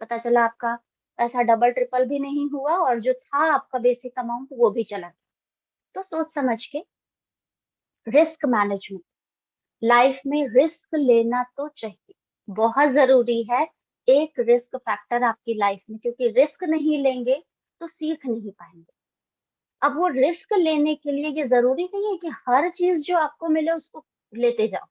पता चला आपका पैसा डबल ट्रिपल भी नहीं हुआ और जो था आपका बेसिक अमाउंट वो भी चला गया। तो सोच समझ के रिस्क मैनेजमेंट, लाइफ में रिस्क लेना तो चाहिए, बहुत जरूरी है। एक रिस्क फैक्टर आपकी लाइफ में, क्योंकि रिस्क नहीं लेंगे तो सीख नहीं पाएंगे। अब वो रिस्क लेने के लिए ये जरूरी नहीं है कि हर चीज जो आपको मिले उसको लेते जाओ।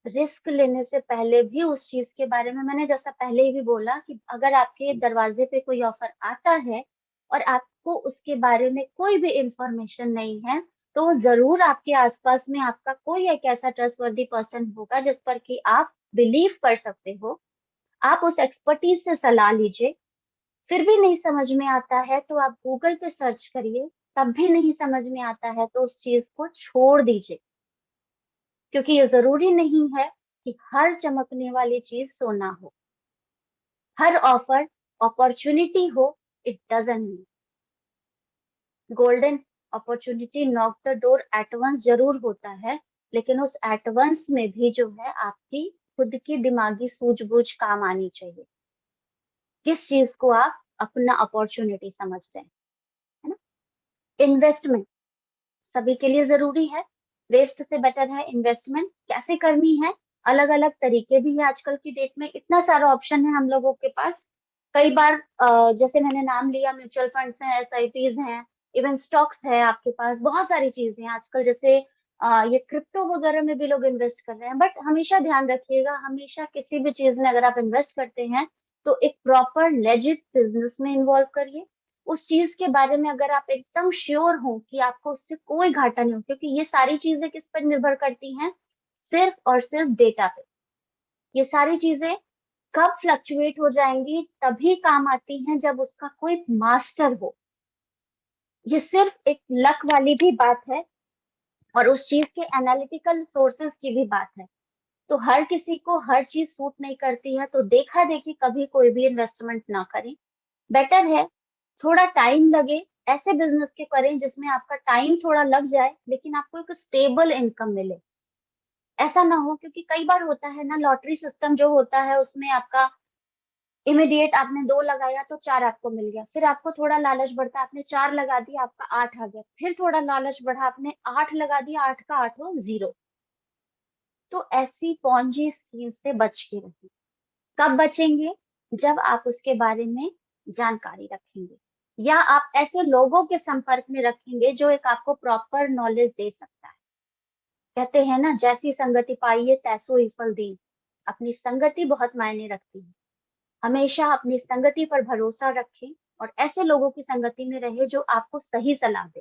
रिस्क लेने से पहले भी उस चीज के बारे में, मैंने जैसा पहले ही भी बोला कि अगर आपके दरवाजे पे कोई ऑफर आता है और आपको उसके बारे में कोई भी इंफॉर्मेशन नहीं है, तो जरूर आपके आसपास में आपका कोई एक ऐसा ट्रस्टवर्दी पर्सन होगा जिस पर कि आप बिलीव कर सकते हो। आप उस एक्सपर्टीज से सलाह लीजिए। फिर भी नहीं समझ में आता है तो आप गूगल पे सर्च करिए, तब भी नहीं समझ में आता है तो उस चीज को छोड़ दीजिए। क्योंकि ये जरूरी नहीं है कि हर चमकने वाली चीज सोना हो, हर ऑफर अपॉर्चुनिटी हो, it doesn't mean golden opportunity knock the door at once जरूर होता है, लेकिन उस एट वंस में भी जो है आपकी खुद की दिमागी सूझबूझ काम आनी चाहिए। किस चीज को आप अपना अपॉर्चुनिटी समझ रहे हैं, है ना। इन्वेस्टमेंट सभी के लिए जरूरी है, वेस्ट से बेटर है इन्वेस्टमेंट। कैसे करनी है, अलग अलग तरीके भी है आजकल की डेट में, इतना सारा ऑप्शन है हम लोगों के पास। कई बार जैसे मैंने नाम लिया, म्यूचुअल फंड्स हैं, एसआईपीज हैं, इवन स्टॉक्स है आपके पास, बहुत सारी चीजें हैं आजकल। जैसे ये क्रिप्टो वगैरह में भी लोग इन्वेस्ट कर रहे हैं। बट हमेशा ध्यान रखिएगा, हमेशा किसी भी चीज में अगर आप इन्वेस्ट करते हैं तो एक प्रॉपर लेजिट बिजनेस में इन्वॉल्व करिए। उस चीज के बारे में अगर आप एकदम श्योर हो कि आपको उससे कोई घाटा नहीं हो, क्योंकि ये सारी चीजें किस पर निर्भर करती हैं, सिर्फ और सिर्फ डेटा पे। ये सारी चीजें कब फ्लक्चुएट हो जाएंगी, तभी काम आती हैं जब उसका कोई मास्टर हो। ये सिर्फ एक लक वाली भी बात है और उस चीज के एनालिटिकल सोर्सेज की भी बात है। तो हर किसी को हर चीज सूट नहीं करती है, तो देखा देखी कभी कोई भी इन्वेस्टमेंट ना करें। बेटर है थोड़ा टाइम लगे, ऐसे बिजनेस के करें जिसमें आपका टाइम थोड़ा लग जाए लेकिन आपको एक स्टेबल इनकम मिले। ऐसा ना हो, क्योंकि कई बार होता है ना, लॉटरी सिस्टम जो होता है उसमें आपका इमिडिएट आपने 2 लगाया तो 4 आपको मिल गया, फिर आपको थोड़ा लालच बढ़ता, आपने 4 लगा दिया, आपका 8 आ गया, फिर थोड़ा लालच बढ़ा, आपने 8 लगा दिया, 8 का 8 हो 0। तो ऐसी पॉन्जी स्कीम से बच के रहिए। कब बचेंगे, जब आप उसके बारे में जानकारी रखेंगे या आप ऐसे लोगों के संपर्क में रखेंगे जो एक आपको प्रॉपर नॉलेज दे सकता है। कहते हैं ना, जैसी संगति पाइए तैसो ही फल दी। अपनी संगति बहुत मायने रखती है। हमेशा अपनी संगति पर भरोसा रखें और ऐसे लोगों की संगति में रहे जो आपको सही सलाह दे,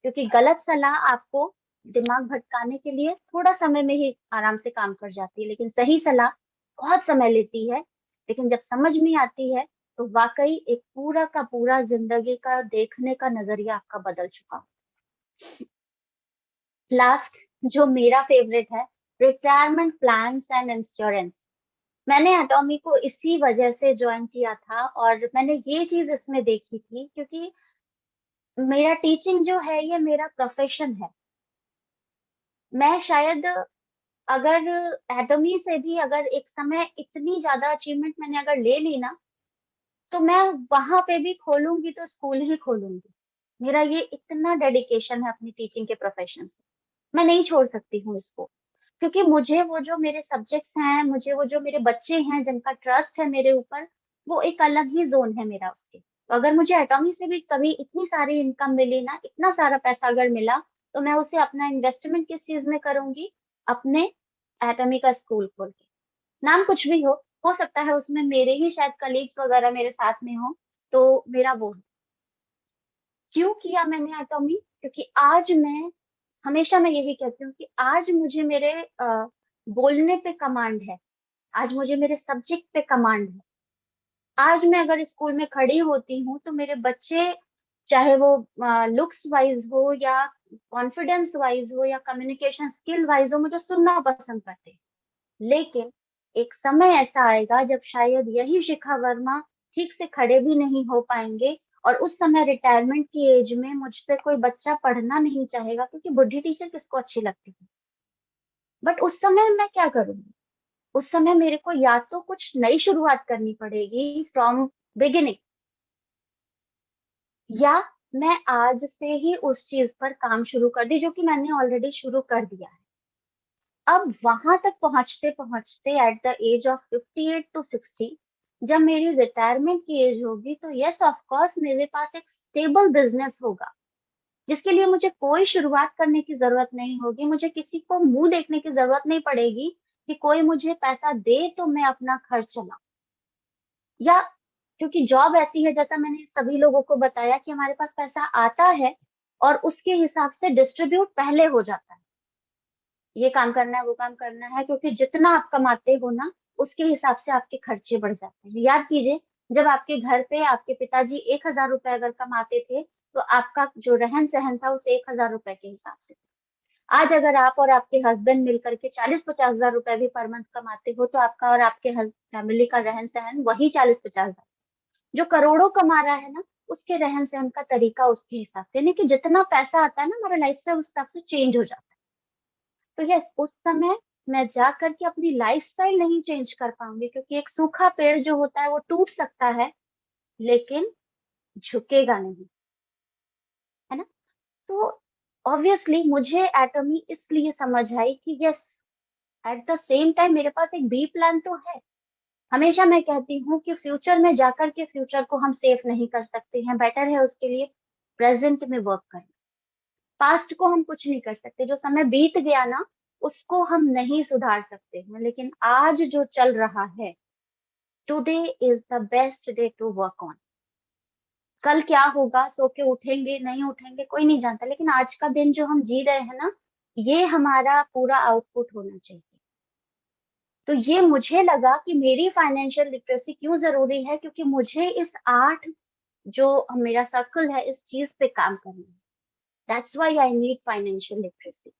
क्योंकि गलत सलाह आपको दिमाग भटकाने के लिए थोड़ा समय में ही आराम से काम कर जाती है, लेकिन सही सलाह बहुत समय लेती है। लेकिन जब समझ में आती है तो वाकई एक पूरा का पूरा जिंदगी का देखने का नजरिया आपका बदल चुका। लास्ट जो मेरा फेवरेट है, रिटायरमेंट प्लान्स एंड इंश्योरेंस। मैंने एटॉमी को इसी वजह से ज्वाइन किया था और मैंने ये चीज इसमें देखी थी, क्योंकि मेरा टीचिंग जो है ये मेरा प्रोफेशन है। मैं शायद अगर एटॉमी से भी अगर एक समय इतनी ज्यादा अचीवमेंट मैंने अगर ले ली ना, तो मैं वहां पे भी खोलूंगी तो स्कूल ही खोलूंगी। मेरा ये इतना डेडिकेशन है अपनी टीचिंग के प्रोफेशन से, मैं नहीं छोड़ सकती हूँ इसको। क्योंकि मुझे वो जो मेरे सब्जेक्ट्स हैं, मुझे वो जो मेरे बच्चे हैं जिनका ट्रस्ट है मेरे ऊपर, वो एक अलग ही जोन है मेरा उसके। तो अगर मुझे एटॉमी से भी कभी इतनी सारी इनकम मिली ना, इतना सारा पैसा अगर मिला, तो मैं उसे अपना इन्वेस्टमेंट किस चीज में करूंगी, अपने एटॉमी का स्कूल खोल के। नाम कुछ भी हो सकता है उसमें मेरे ही शायद कलीग्स वगैरह मेरे साथ में हो, तो मेरा वो है। क्यों किया मैंने एटॉमी, क्योंकि आज मैं हमेशा मैं यही कहती हूँ कि आज मुझे मेरे बोलने पे कमांड है, आज मुझे मेरे सब्जेक्ट पे कमांड है। आज मैं अगर स्कूल में खड़ी होती हूँ तो मेरे बच्चे, चाहे वो लुक्स वाइज हो या कॉन्फिडेंस वाइज हो या कम्युनिकेशन स्किल वाइज हो, मुझे सुनना पसंद करते हैं। लेकिन एक समय ऐसा आएगा जब शायद यही शिखा वर्मा ठीक से खड़े भी नहीं हो पाएंगे और उस समय रिटायरमेंट की एज में मुझसे कोई बच्चा पढ़ना नहीं चाहेगा, क्योंकि बुढ़ी टीचर किसको अच्छी लगती है। बट उस समय मैं क्या करूंगी, उस समय मेरे को या तो कुछ नई शुरुआत करनी पड़ेगी फ्रॉम बिगिनिंग, या मैं आज से ही उस चीज पर काम शुरू कर दी जो कि मैंने ऑलरेडी शुरू कर दिया है। अब वहां तक पहुंचते पहुंचते at the age of 58 to 60, जब मेरी रिटायरमेंट की एज होगी, तो यस ऑफ कोर्स मेरे पास एक स्टेबल बिजनेस होगा जिसके लिए मुझे कोई शुरुआत करने की जरूरत नहीं होगी, मुझे किसी को मुंह देखने की जरूरत नहीं पड़ेगी कि कोई मुझे पैसा दे तो मैं अपना खर्च चलाऊं। या क्योंकि जॉब ऐसी है, जैसा मैंने सभी लोगों को बताया, कि हमारे पास पैसा आता है और उसके हिसाब से डिस्ट्रीब्यूट पहले हो जाता है। ये काम करना है, वो काम करना है, क्योंकि जितना आप कमाते हो ना, उसके हिसाब से आपके खर्चे बढ़ जाते हैं। याद कीजिए, जब आपके घर पे आपके पिताजी 1,000 रुपए अगर कमाते थे, तो आपका जो रहन सहन था उस 1,000 रुपए के हिसाब से था। आज अगर आप और आपके हस्बैंड मिलकर के 40-50 हजार रुपए भी पर मंथ कमाते हो, तो आपका और आपके फैमिली का रहन सहन वही 40-50 हजार। जो करोड़ों कमा रहा है ना, उसके रहन सहन का तरीका उसके हिसाब से, यानी कि जितना पैसा आता है ना, हमारा लाइफस्टाइल उस हिसाब से चेंज हो जाता है। तो यस, उस समय मैं जा करके अपनी लाइफस्टाइल नहीं चेंज कर पाऊंगी, क्योंकि एक सूखा पेड़ जो होता है वो टूट सकता है लेकिन झुकेगा नहीं, है ना। तो ऑब्वियसली मुझे एटॉमी इसलिए समझ आई कि yes, at the same time मेरे पास एक बी प्लान तो है। हमेशा मैं कहती हूँ कि फ्यूचर में जाकर के फ्यूचर को हम सेफ नहीं कर सकते हैं, बेटर है उसके लिए प्रेजेंट में वर्क करना। पास्ट को हम कुछ नहीं कर सकते, जो समय बीत गया ना उसको हम नहीं सुधार सकते हैं, लेकिन आज जो चल रहा है, today is the best day to work on. कल क्या होगा, सो के उठेंगे नहीं उठेंगे कोई नहीं जानता, लेकिन आज का दिन जो हम जी रहे हैं ना, ये हमारा पूरा आउटपुट होना चाहिए। तो ये मुझे लगा कि मेरी फाइनेंशियल लिटरेसी क्यों जरूरी है, क्योंकि मुझे इस आर्ट जो मेरा सर्कल है इस चीज पे काम करना है। That's why I need financial literacy.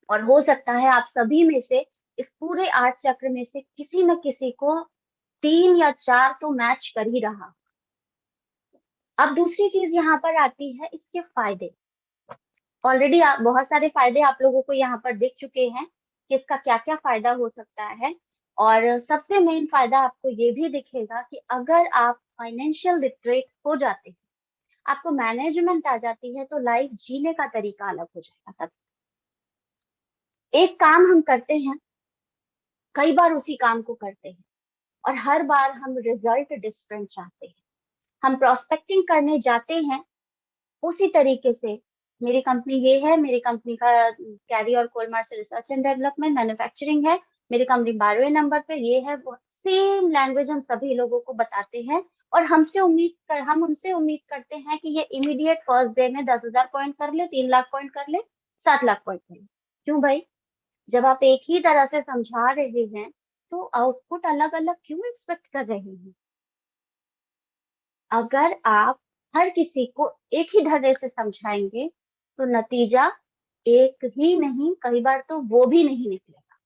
और हो सकता है आप सभी में से, इस पूरे आर्ट चक्र में से किसी न किसी को 3 या 4 तो मैच कर ही रहा। अब दूसरी चीज यहाँ पर आती है इसके फायदे। ऑलरेडी बहुत सारे फायदे आप लोगों को यहाँ पर दिख चुके हैं कि इसका क्या क्या फायदा हो सकता है। और सबसे मेन फायदा आपको ये भी दिखेगा कि अगर आप फाइनेंशियल लिटरेट हो जाते हैं, आपको मैनेजमेंट आ जाती है, तो लाइफ जीने का तरीका अलग हो जाएगा सब। एक काम हम करते हैं, कई बार उसी काम को करते हैं, और हर बार हम रिजल्ट डिफरेंट चाहते हैं। हम प्रोस्पेक्टिंग करने जाते हैं उसी तरीके से, मेरी कंपनी ये है, मेरी कंपनी का कैरी और कोलमार से रिसर्च एंड डेवलपमेंट मैन्युफैक्चरिंग है, मेरी कंपनी 12वें नंबर पे ये है, वो सेम लैंग्वेज हम सभी लोगों को बताते हैं। और हम उनसे उम्मीद करते हैं कि ये इमीडिएट फर्स्ट डे में 10,000 पॉइंट कर ले, 3 लाख पॉइंट कर ले, 7 लाख पॉइंट कर ले। क्यों भाई? जब आप एक ही तरह से समझा रहे हैं, तो आउटपुट अलग अलग क्यों एक्सपेक्ट कर रहे हैं? अगर आप हर किसी को एक ही ढंग से समझाएंगे, तो नतीजा एक ही नहीं, कई बार तो वो भी नहीं निकलेगा,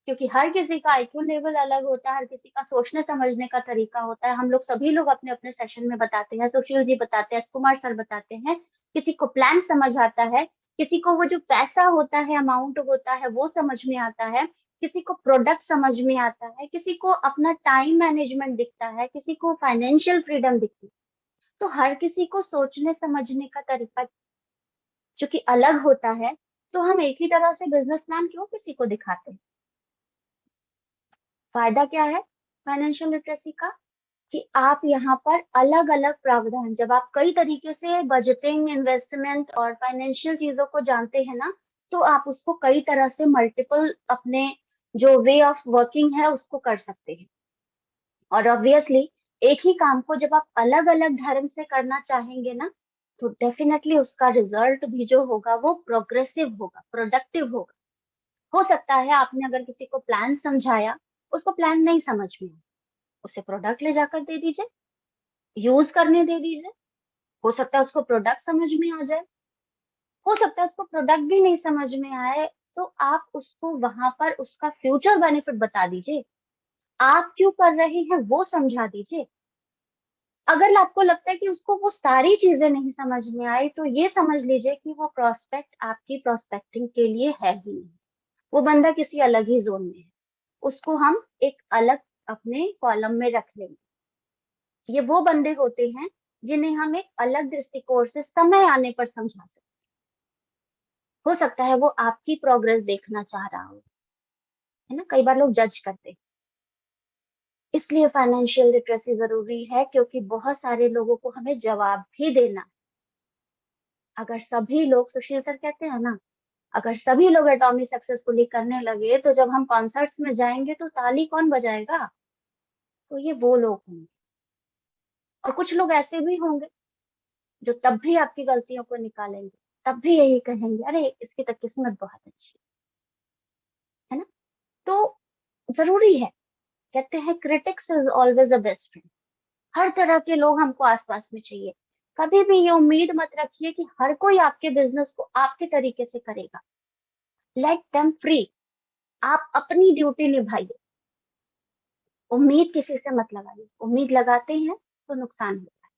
क्योंकि हर किसी का आईक्यू लेवल अलग होता है, हर किसी का सोचने समझने का तरीका होता है। हम लोग सभी लोग अपने अपने सेशन में बताते हैं, सुशील जी बताते हैं, कुमार सर बताते हैं, किसी को प्लान समझ आता है, किसी को वो जो पैसा होता है, अमाउंट होता है, वो समझ में आता है, किसी को प्रोडक्ट समझ में आता है, किसी को अपना टाइम मैनेजमेंट दिखता है, किसी को फाइनेंशियल फ्रीडम दिखती है। तो हर किसी को सोचने समझने का तरीका जो कि अलग होता है, तो हम एक ही तरह से बिजनेस प्लान क्यों किसी को दिखाते हैं? फायदा क्या है फाइनेंशियल लिटरेसी का? कि आप यहाँ पर अलग अलग प्रावधान, जब आप कई तरीके से बजटिंग, इन्वेस्टमेंट और फाइनेंशियल चीजों को जानते हैं ना, तो आप उसको कई तरह से मल्टीपल अपने जो वे ऑफ वर्किंग है उसको कर सकते हैं। और ऑब्वियसली एक ही काम को जब आप अलग अलग ढंग से करना चाहेंगे ना, तो डेफिनेटली उसका रिजल्ट भी जो होगा वो प्रोग्रेसिव होगा, प्रोडक्टिव होगा। हो सकता है आपने अगर किसी को प्लान समझाया, उसको प्लान नहीं समझ में आया, उसे प्रोडक्ट ले जाकर दे दीजिए, यूज करने दे दीजिए। हो सकता है उसको प्रोडक्ट समझ में आ जाए, हो सकता है उसको प्रोडक्ट भी नहीं समझ में आए, तो आप उसको वहां पर उसका फ्यूचर बेनिफिट बता दीजिए, आप क्यों कर रहे हैं वो समझा दीजिए। अगर आपको लगता है कि उसको वो सारी चीजें नहीं समझ में आई, तो ये समझ लीजिए कि वो प्रोस्पेक्ट आपकी प्रोस्पेक्टिंग के लिए है ही नहीं, वो बंदा किसी अलग ही जोन में है, उसको हम एक अलग अपने कॉलम में रख लेंगे। ये वो बंदे होते हैं जिन्हें हम एक अलग दृष्टिकोण से समय आने पर समझा सकते। हो सकता है वो आपकी प्रोग्रेस देखना चाह रहा हो, है ना, कई बार लोग जज करते हैं। इसलिए फाइनेंशियल लिटरेसी जरूरी है, क्योंकि बहुत सारे लोगों को हमें जवाब भी देना है। अगर सभी लोग, सुशील सर कहते हैं ना, अगर सभी लोग एटॉमी सक्सेसफुली करने लगे, तो जब हम कॉन्सर्ट्स में जाएंगे तो ताली कौन बजाएगा? तो ये वो लोग होंगे। और कुछ लोग ऐसे भी होंगे जो तब भी आपकी गलतियों को निकालेंगे, तब भी यही कहेंगे, अरे इसकी तो किस्मत बहुत अच्छी है ना। तो जरूरी है, कहते हैं critics is always a best friend. हर तरह के लोग हमको आसपास में चाहिए। कभी भी ये उम्मीद मत रखिए कि हर कोई आपके बिजनेस को आपके तरीके से करेगा। Let them free. आप अपनी ड्यूटी निभाइए, उम्मीद किसी से मत लगाइए। उम्मीद लगाते हैं तो नुकसान होता है।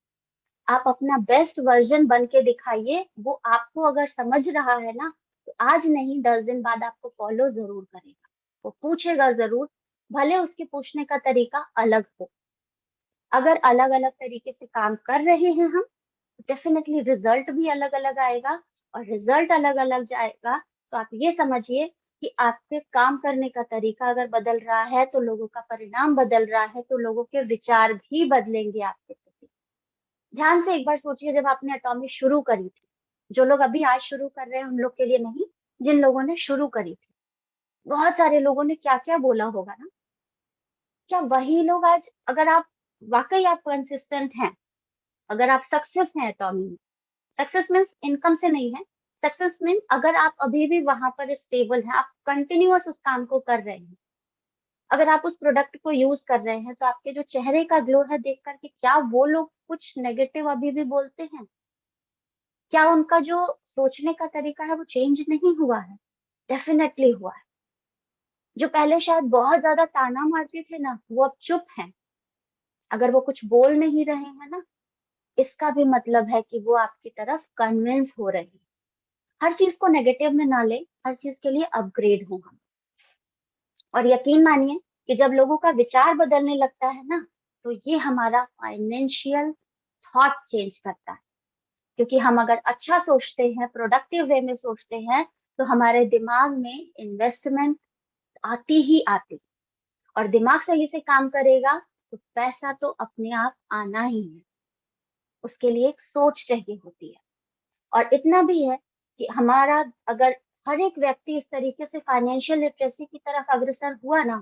आप अपना बेस्ट वर्जन बन के दिखाइए। वो आपको अगर समझ रहा है ना, तो आज नहीं 10 दिन बाद आपको फॉलो जरूर करेगा, वो पूछेगा जरूर, भले उसके पूछने का तरीका अलग हो। अगर अलग अलग तरीके से काम कर रहे हैं हम, डेफिनेटली रिजल्ट भी अलग अलग आएगा। और रिजल्ट अलग अलग जाएगा तो आप ये समझिए कि आपके काम करने का तरीका अगर बदल रहा है तो लोगों का परिणाम बदल रहा है, तो लोगों के विचार भी बदलेंगे आपके प्रति। ध्यान से एक बार सोचिए, जब आपने एटॉमी शुरू करी थी, जो लोग अभी आज शुरू कर रहे हैं उन लोग के लिए नहीं, जिन लोगों ने शुरू करी थी, बहुत सारे लोगों ने क्या क्या बोला होगा ना। क्या वही लोग आज, अगर आप वाकई आप कंसिस्टेंट हैं, अगर आप सक्सेस हैं एटॉमी में, सक्सेस मीन्स इनकम से नहीं है, सक्सेस मीन अगर आप अभी भी वहां पर स्टेबल हैं, आप कंटिन्यूअस उस काम को कर रहे हैं, अगर आप उस प्रोडक्ट को यूज कर रहे हैं, तो आपके जो चेहरे का ग्लो है देख करके क्या वो लोग कुछ नेगेटिव अभी भी बोलते हैं? क्या उनका जो सोचने का तरीका है वो चेंज नहीं हुआ है? डेफिनेटली हुआ है। जो पहले शायद बहुत ज्यादा ताना मारते थे ना, वो अब चुप हैं। अगर वो कुछ बोल नहीं रहे हैं ना, इसका भी मतलब है कि वो आपकी तरफ कन्विंस हो रहे हैं। हर चीज को नेगेटिव में ना ले, हर चीज के लिए अपग्रेड हो हम। और यकीन मानिए कि जब लोगों का विचार बदलने लगता है ना, तो ये हमारा फाइनेंशियल थॉट चेंज करता है। क्योंकि हम अगर अच्छा सोचते हैं, प्रोडक्टिव वे में सोचते हैं, तो हमारे दिमाग में इन्वेस्टमेंट आती ही आती। और दिमाग सही से काम करेगा तो पैसा तो अपने आप आना ही है। उसके लिए एक सोच चाहिए होती है। और इतना भी है कि हमारा, अगर हर एक व्यक्ति इस तरीके से फाइनेंशियल लिटरेसी की तरफ अग्रसर हुआ ना,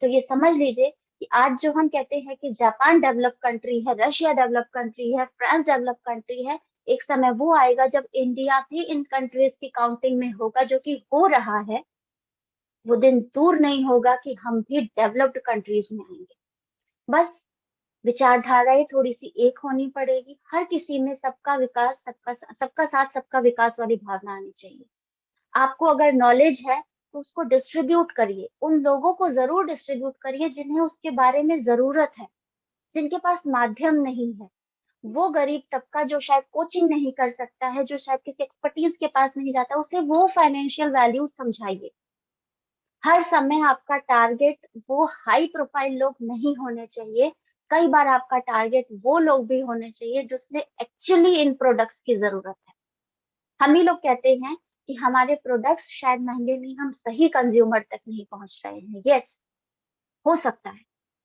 तो ये समझ लीजिए कि आज जो हम कहते हैं कि जापान डेवलप कंट्री है, रशिया डेवलप कंट्री है, फ्रांस डेवलप कंट्री है, एक समय वो आएगा जब इंडिया भी इन कंट्रीज की काउंटिंग में होगा, जो कि हो रहा है। वो दिन दूर नहीं होगा कि हम भी डेवलप्ड कंट्रीज में आएंगे। बस विचारधाराएं थोड़ी सी एक होनी पड़ेगी, हर किसी में सबका विकास, सबका सबका साथ सबका विकास वाली भावना आनी चाहिए। आपको अगर नॉलेज है तो उसको डिस्ट्रीब्यूट करिए, उन लोगों को जरूर डिस्ट्रीब्यूट करिए जिन्हें उसके बारे में जरूरत है, जिनके पास माध्यम नहीं है। वो गरीब तबका जो शायद कोचिंग नहीं कर सकता है, जो शायद किसी एक्सपर्टीज के पास नहीं जाता, उसे वो फाइनेंशियल वैल्यू समझाइए। हर समय आपका टारगेट वो हाई प्रोफाइल लोग नहीं होने चाहिए। कई बार आपका टारगेट वो लोग भी होने चाहिए जिससे एक्चुअली इन प्रोडक्ट्स की जरूरत है। हम ही लोग कहते हैं कि हमारे प्रोडक्ट्स शायद महंगे नहीं, हम सही कंज्यूमर तक नहीं पहुंच रहे हैं। यस, हो सकता है,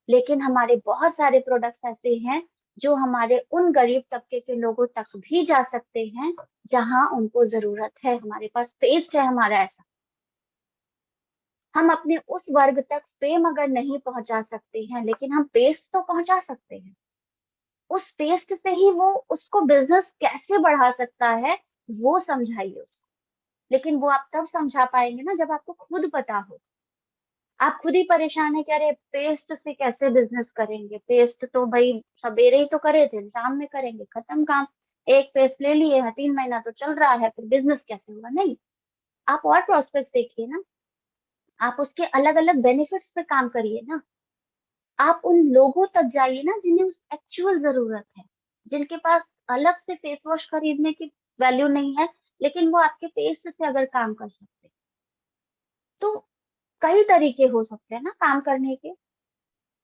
लेकिन हमारे बहुत सारे प्रोडक्ट्स ऐसे हैं जो हमारे उन गरीब तबके के लोगों तक भी जा सकते हैं जहां उनको जरूरत है। हमारे पास टेस्ट है हमारा ऐसा। हम अपने उस वर्ग तक फेम अगर नहीं पहुंचा सकते हैं, लेकिन हम पेस्ट तो पहुंचा सकते हैं। उस पेस्ट से ही वो उसको बिजनेस कैसे बढ़ा सकता है, वो समझाइए उसको। लेकिन वो आप तब समझा पाएंगे ना जब आपको खुद पता हो। आप खुद ही परेशान है कि अरे पेस्ट से कैसे बिजनेस करेंगे, पेस्ट तो भाई सवेरे ही तो करे थे, शाम में करेंगे, खत्म काम। एक पेस्ट ले लिए हैं, 3 महीना तो चल रहा है, फिर बिजनेस कैसे होगा? नहीं, आप और प्रोस्पेक्ट्स देखिए ना, आप उसके अलग अलग बेनिफिट्स पे काम करिए ना। आप उन लोगों तक जाइए ना जिन्हें उस एक्चुअल जरूरत है, जिनके पास अलग से फेस वॉश खरीदने की वैल्यू नहीं है, लेकिन वो आपके पेस्ट से अगर काम कर सकते। तो कई तरीके हो सकते हैं ना काम करने के।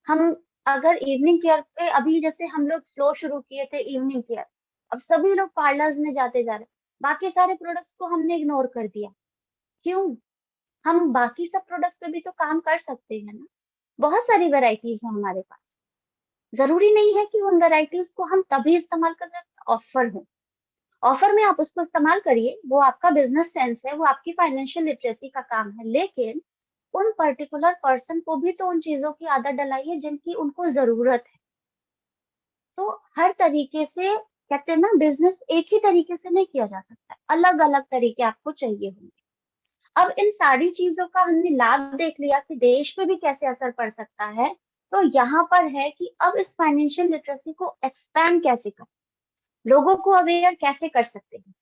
हम अगर इवनिंग केयर पे, अभी जैसे हम लोग फ्लो शुरू किए थे इवनिंग केयर, अब सभी लोग पार्लर्स में जाते जा रहे हैं, बाकी सारे प्रोडक्ट्स को हमने इग्नोर कर दिया। क्यों? हम बाकी सब प्रोडक्ट्स पे भी तो काम कर सकते हैं ना। बहुत सारी वैरायटीज है हमारे पास। जरूरी नहीं है कि उन वैरायटीज को हम तभी इस्तेमाल कर सकते ऑफर हो। ऑफर में आप उसको इस्तेमाल करिए, वो आपका बिजनेस सेंस है, वो आपकी फाइनेंशियल लिटरेसी का काम है, लेकिन उन पर्टिकुलर पर्सन को भी तो उन चीजों की आदत डलाइए जिनकी उनको जरूरत है। तो हर तरीके से, कहते हैं ना, बिजनेस एक ही तरीके से नहीं किया जा सकता, अलग अलग तरीके आपको चाहिए होंगे। अब इन सारी चीजों का हमने लाभ देख लिया कि देश पे भी कैसे असर पड़ सकता है। तो यहाँ पर है कि अब इस फाइनेंशियल लिटरेसी को एक्सपैंड कैसे करें, लोगों को अवेयर कैसे कर सकते हैं।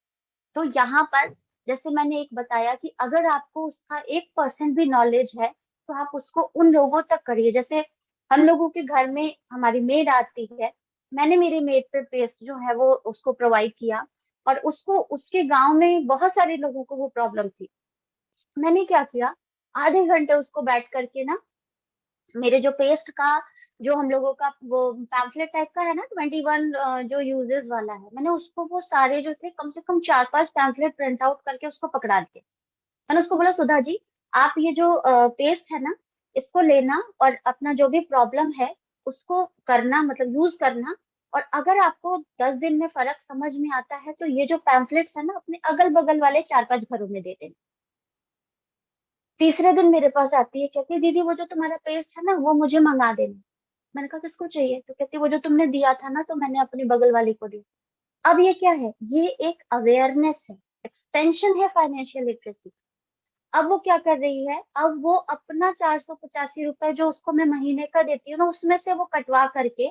तो यहाँ पर जैसे मैंने एक बताया कि अगर आपको उसका 1% भी नॉलेज है तो आप उसको उन लोगों तक करिए। जैसे हम लोगों के घर में हमारी मेड आती है, मैंने मेरी मेड पे पेस्ट जो है वो उसको प्रोवाइड किया, और उसको उसके गांव में बहुत सारे लोगों को वो प्रॉब्लम थी। मैंने क्या किया, आधे घंटे उसको बैठ करके ना, मेरे जो पेस्ट का, जो हम लोगों का वो पैम्फलेट टाइप का है ना 21 जो यूजेस वाला है, मैंने उसको वो सारे जो थे कम से कम 4-5 पैम्फलेट प्रिंट आउट करके उसको पकड़ा दिए। मैंने उसको बोला, सुधा जी आप ये जो पेस्ट है ना, इसको लेना और अपना जो भी प्रॉब्लम है उसको करना, मतलब यूज करना, और अगर आपको 10 दिन में फर्क समझ में आता है तो ये जो पैम्फलेट्स है ना अपने अगल बगल वाले 4-5 घरों में दे देना। तीसरे दिन मेरे पास आती है, कहती है दीदी वो जो तुम्हारा पेस्ट है ना वो मुझे मंगा देना। मैंने कहा किसको चाहिए, तो कहती है वो जो तुमने दिया था ना तो मैंने अपनी बगल वाली को दिया। अब ये क्या है, ये एक अवेयरनेस है, एक्सटेंशन है फाइनेंशियल लिटरेसी। अब वो क्या कर रही है, अब वो अपना 485 रुपए जो उसको मैं महीने का देती हूँ ना, उसमें से वो कटवा करके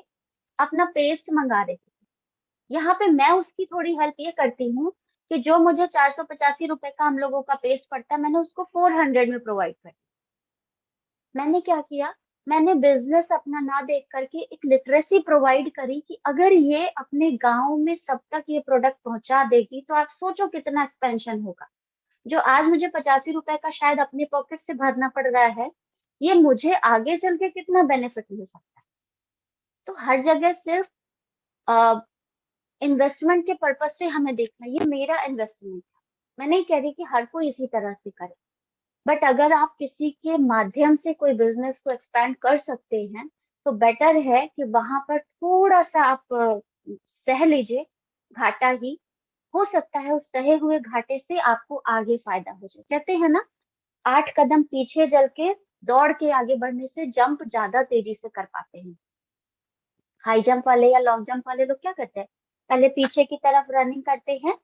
अपना पेस्ट मंगा रही है। यहाँ पे मैं उसकी थोड़ी हेल्प ये करती हूँ कि जो मुझे 485 रुपए का हम लोगों का पेस्ट पड़ता है, मैंने उसको 400 में प्रोवाइड कर। मैंने क्या किया, मैंने बिजनेस अपना ना देख करके एक लिटरेसी प्रोवाइड करी कि अगर ये अपने गांव में सब तक ये प्रोडक्ट पहुंचा देगी तो आप सोचो कितना एक्सपेंशन होगा। जो आज मुझे 85 रुपए का शायद अपने पॉकेट से भरना पड़ रहा है, ये मुझे आगे चल के कितना बेनिफिट मिल सकता है। तो हर जगह सिर्फ इन्वेस्टमेंट के पर्पज से हमें देखना, ये मेरा इन्वेस्टमेंट है। मैं नहीं कह रही कि हर कोई इसी तरह से करे, बट अगर आप किसी के माध्यम से कोई बिजनेस को एक्सपैंड कर सकते हैं तो बेटर है कि वहां पर थोड़ा सा आप सह लीजिए, घाटा ही हो सकता है, उस सहे हुए घाटे से आपको आगे फायदा हो जाए। कहते हैं ना, 8 कदम पीछे चल के दौड़ के आगे बढ़ने से जंप ज्यादा तेजी से कर पाते हैं। हाई जंप वाले या लॉन्ग जंप वाले लोग क्या करते हैं, पहले पीछे की तरफ रनिंग करते हैं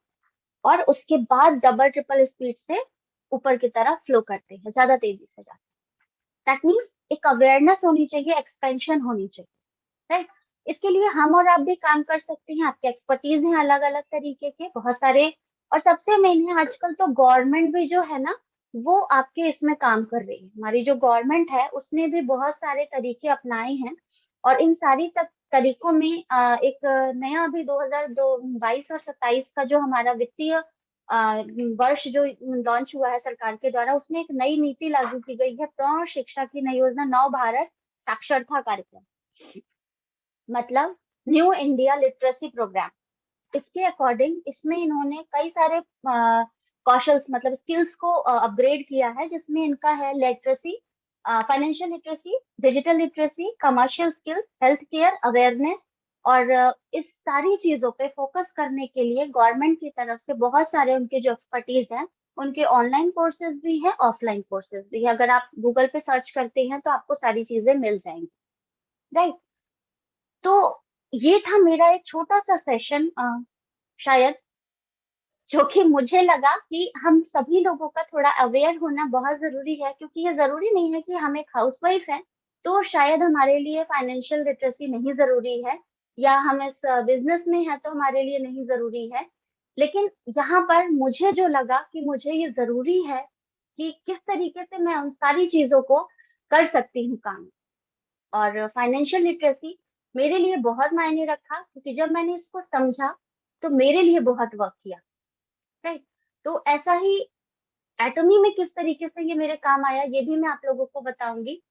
और उसके बाद डबल ट्रिपल स्पीड से ऊपर की तरफ फ्लो करते हैं, ज्यादा तेजी से जाते हैं। दैट मीन्स एक अवेयरनेस होनी चाहिए, एक्सपेंशन होनी चाहिए, राइट। इसके लिए हम और आप भी काम कर सकते हैं, आपके एक्सपर्टीज हैं अलग अलग तरीके के बहुत सारे। और सबसे मेन है आजकल तो गवर्नमेंट भी जो है ना वो आपके इसमें काम कर रही है। हमारी जो गवर्नमेंट है उसने भी बहुत सारे तरीके अपनाए हैं, और इन सारी तरीकों में एक नया अभी 2022 और 27 का जो हमारा वित्तीय वर्ष जो लॉन्च हुआ है सरकार के द्वारा, उसमें एक नई नीति लागू की गई है, प्रौढ़ शिक्षा की नई योजना, नव भारत साक्षरता कार्यक्रम, मतलब न्यू इंडिया लिटरेसी प्रोग्राम। इसके अकॉर्डिंग इसमें इन्होंने कई सारे कौशल्स, मतलब स्किल्स को अपग्रेड किया है, जिसमें इनका है literacy, financial literacy, digital literacy, commercial skills, health care awareness. और इस सारी चीजों पे फोकस करने के लिए गवर्नमेंट की तरफ से बहुत सारे उनके जो एक्सपर्टीज हैं, उनके ऑनलाइन कोर्सेज भी हैं, ऑफलाइन कोर्सेज भी है। अगर आप गूगल पे सर्च करते हैं तो आपको सारी चीजें मिल जाएंगी, राइट। तो ये था मेरा एक छोटा सा सेशन, शायद, जो कि मुझे लगा कि हम सभी लोगों का थोड़ा अवेयर होना बहुत जरूरी है, क्योंकि ये जरूरी नहीं है कि हम एक हाउसवाइफ हैं तो शायद हमारे लिए फाइनेंशियल लिटरेसी नहीं जरूरी है, या हम इस बिजनेस में हैं तो हमारे लिए नहीं जरूरी है। लेकिन यहाँ पर मुझे जो लगा कि मुझे ये जरूरी है कि किस तरीके से मैं उन सारी चीजों को कर सकती हूँ काम। और फाइनेंशियल लिटरेसी मेरे लिए बहुत मायने रखा, क्योंकि जब मैंने इसको समझा तो मेरे लिए बहुत वर्क किया, राइट। तो ऐसा ही एटॉमी में किस तरीके से ये मेरे काम आया ये भी मैं आप लोगों को बताऊंगी।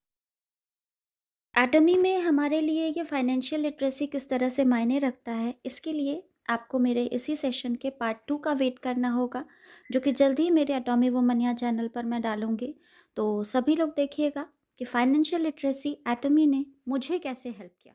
एटमी में हमारे लिए ये फाइनेंशियल लिटरेसी किस तरह से मायने रखता है, इसके लिए आपको मेरे इसी सेशन के पार्ट 2 का वेट करना होगा, जो कि जल्द ही मेरे एटॉमी वुमनिया चैनल पर मैं डालूंगी। तो सभी लोग देखिएगा कि फाइनेंशियल लिटरेसी एटमी ने मुझे कैसे हेल्प किया।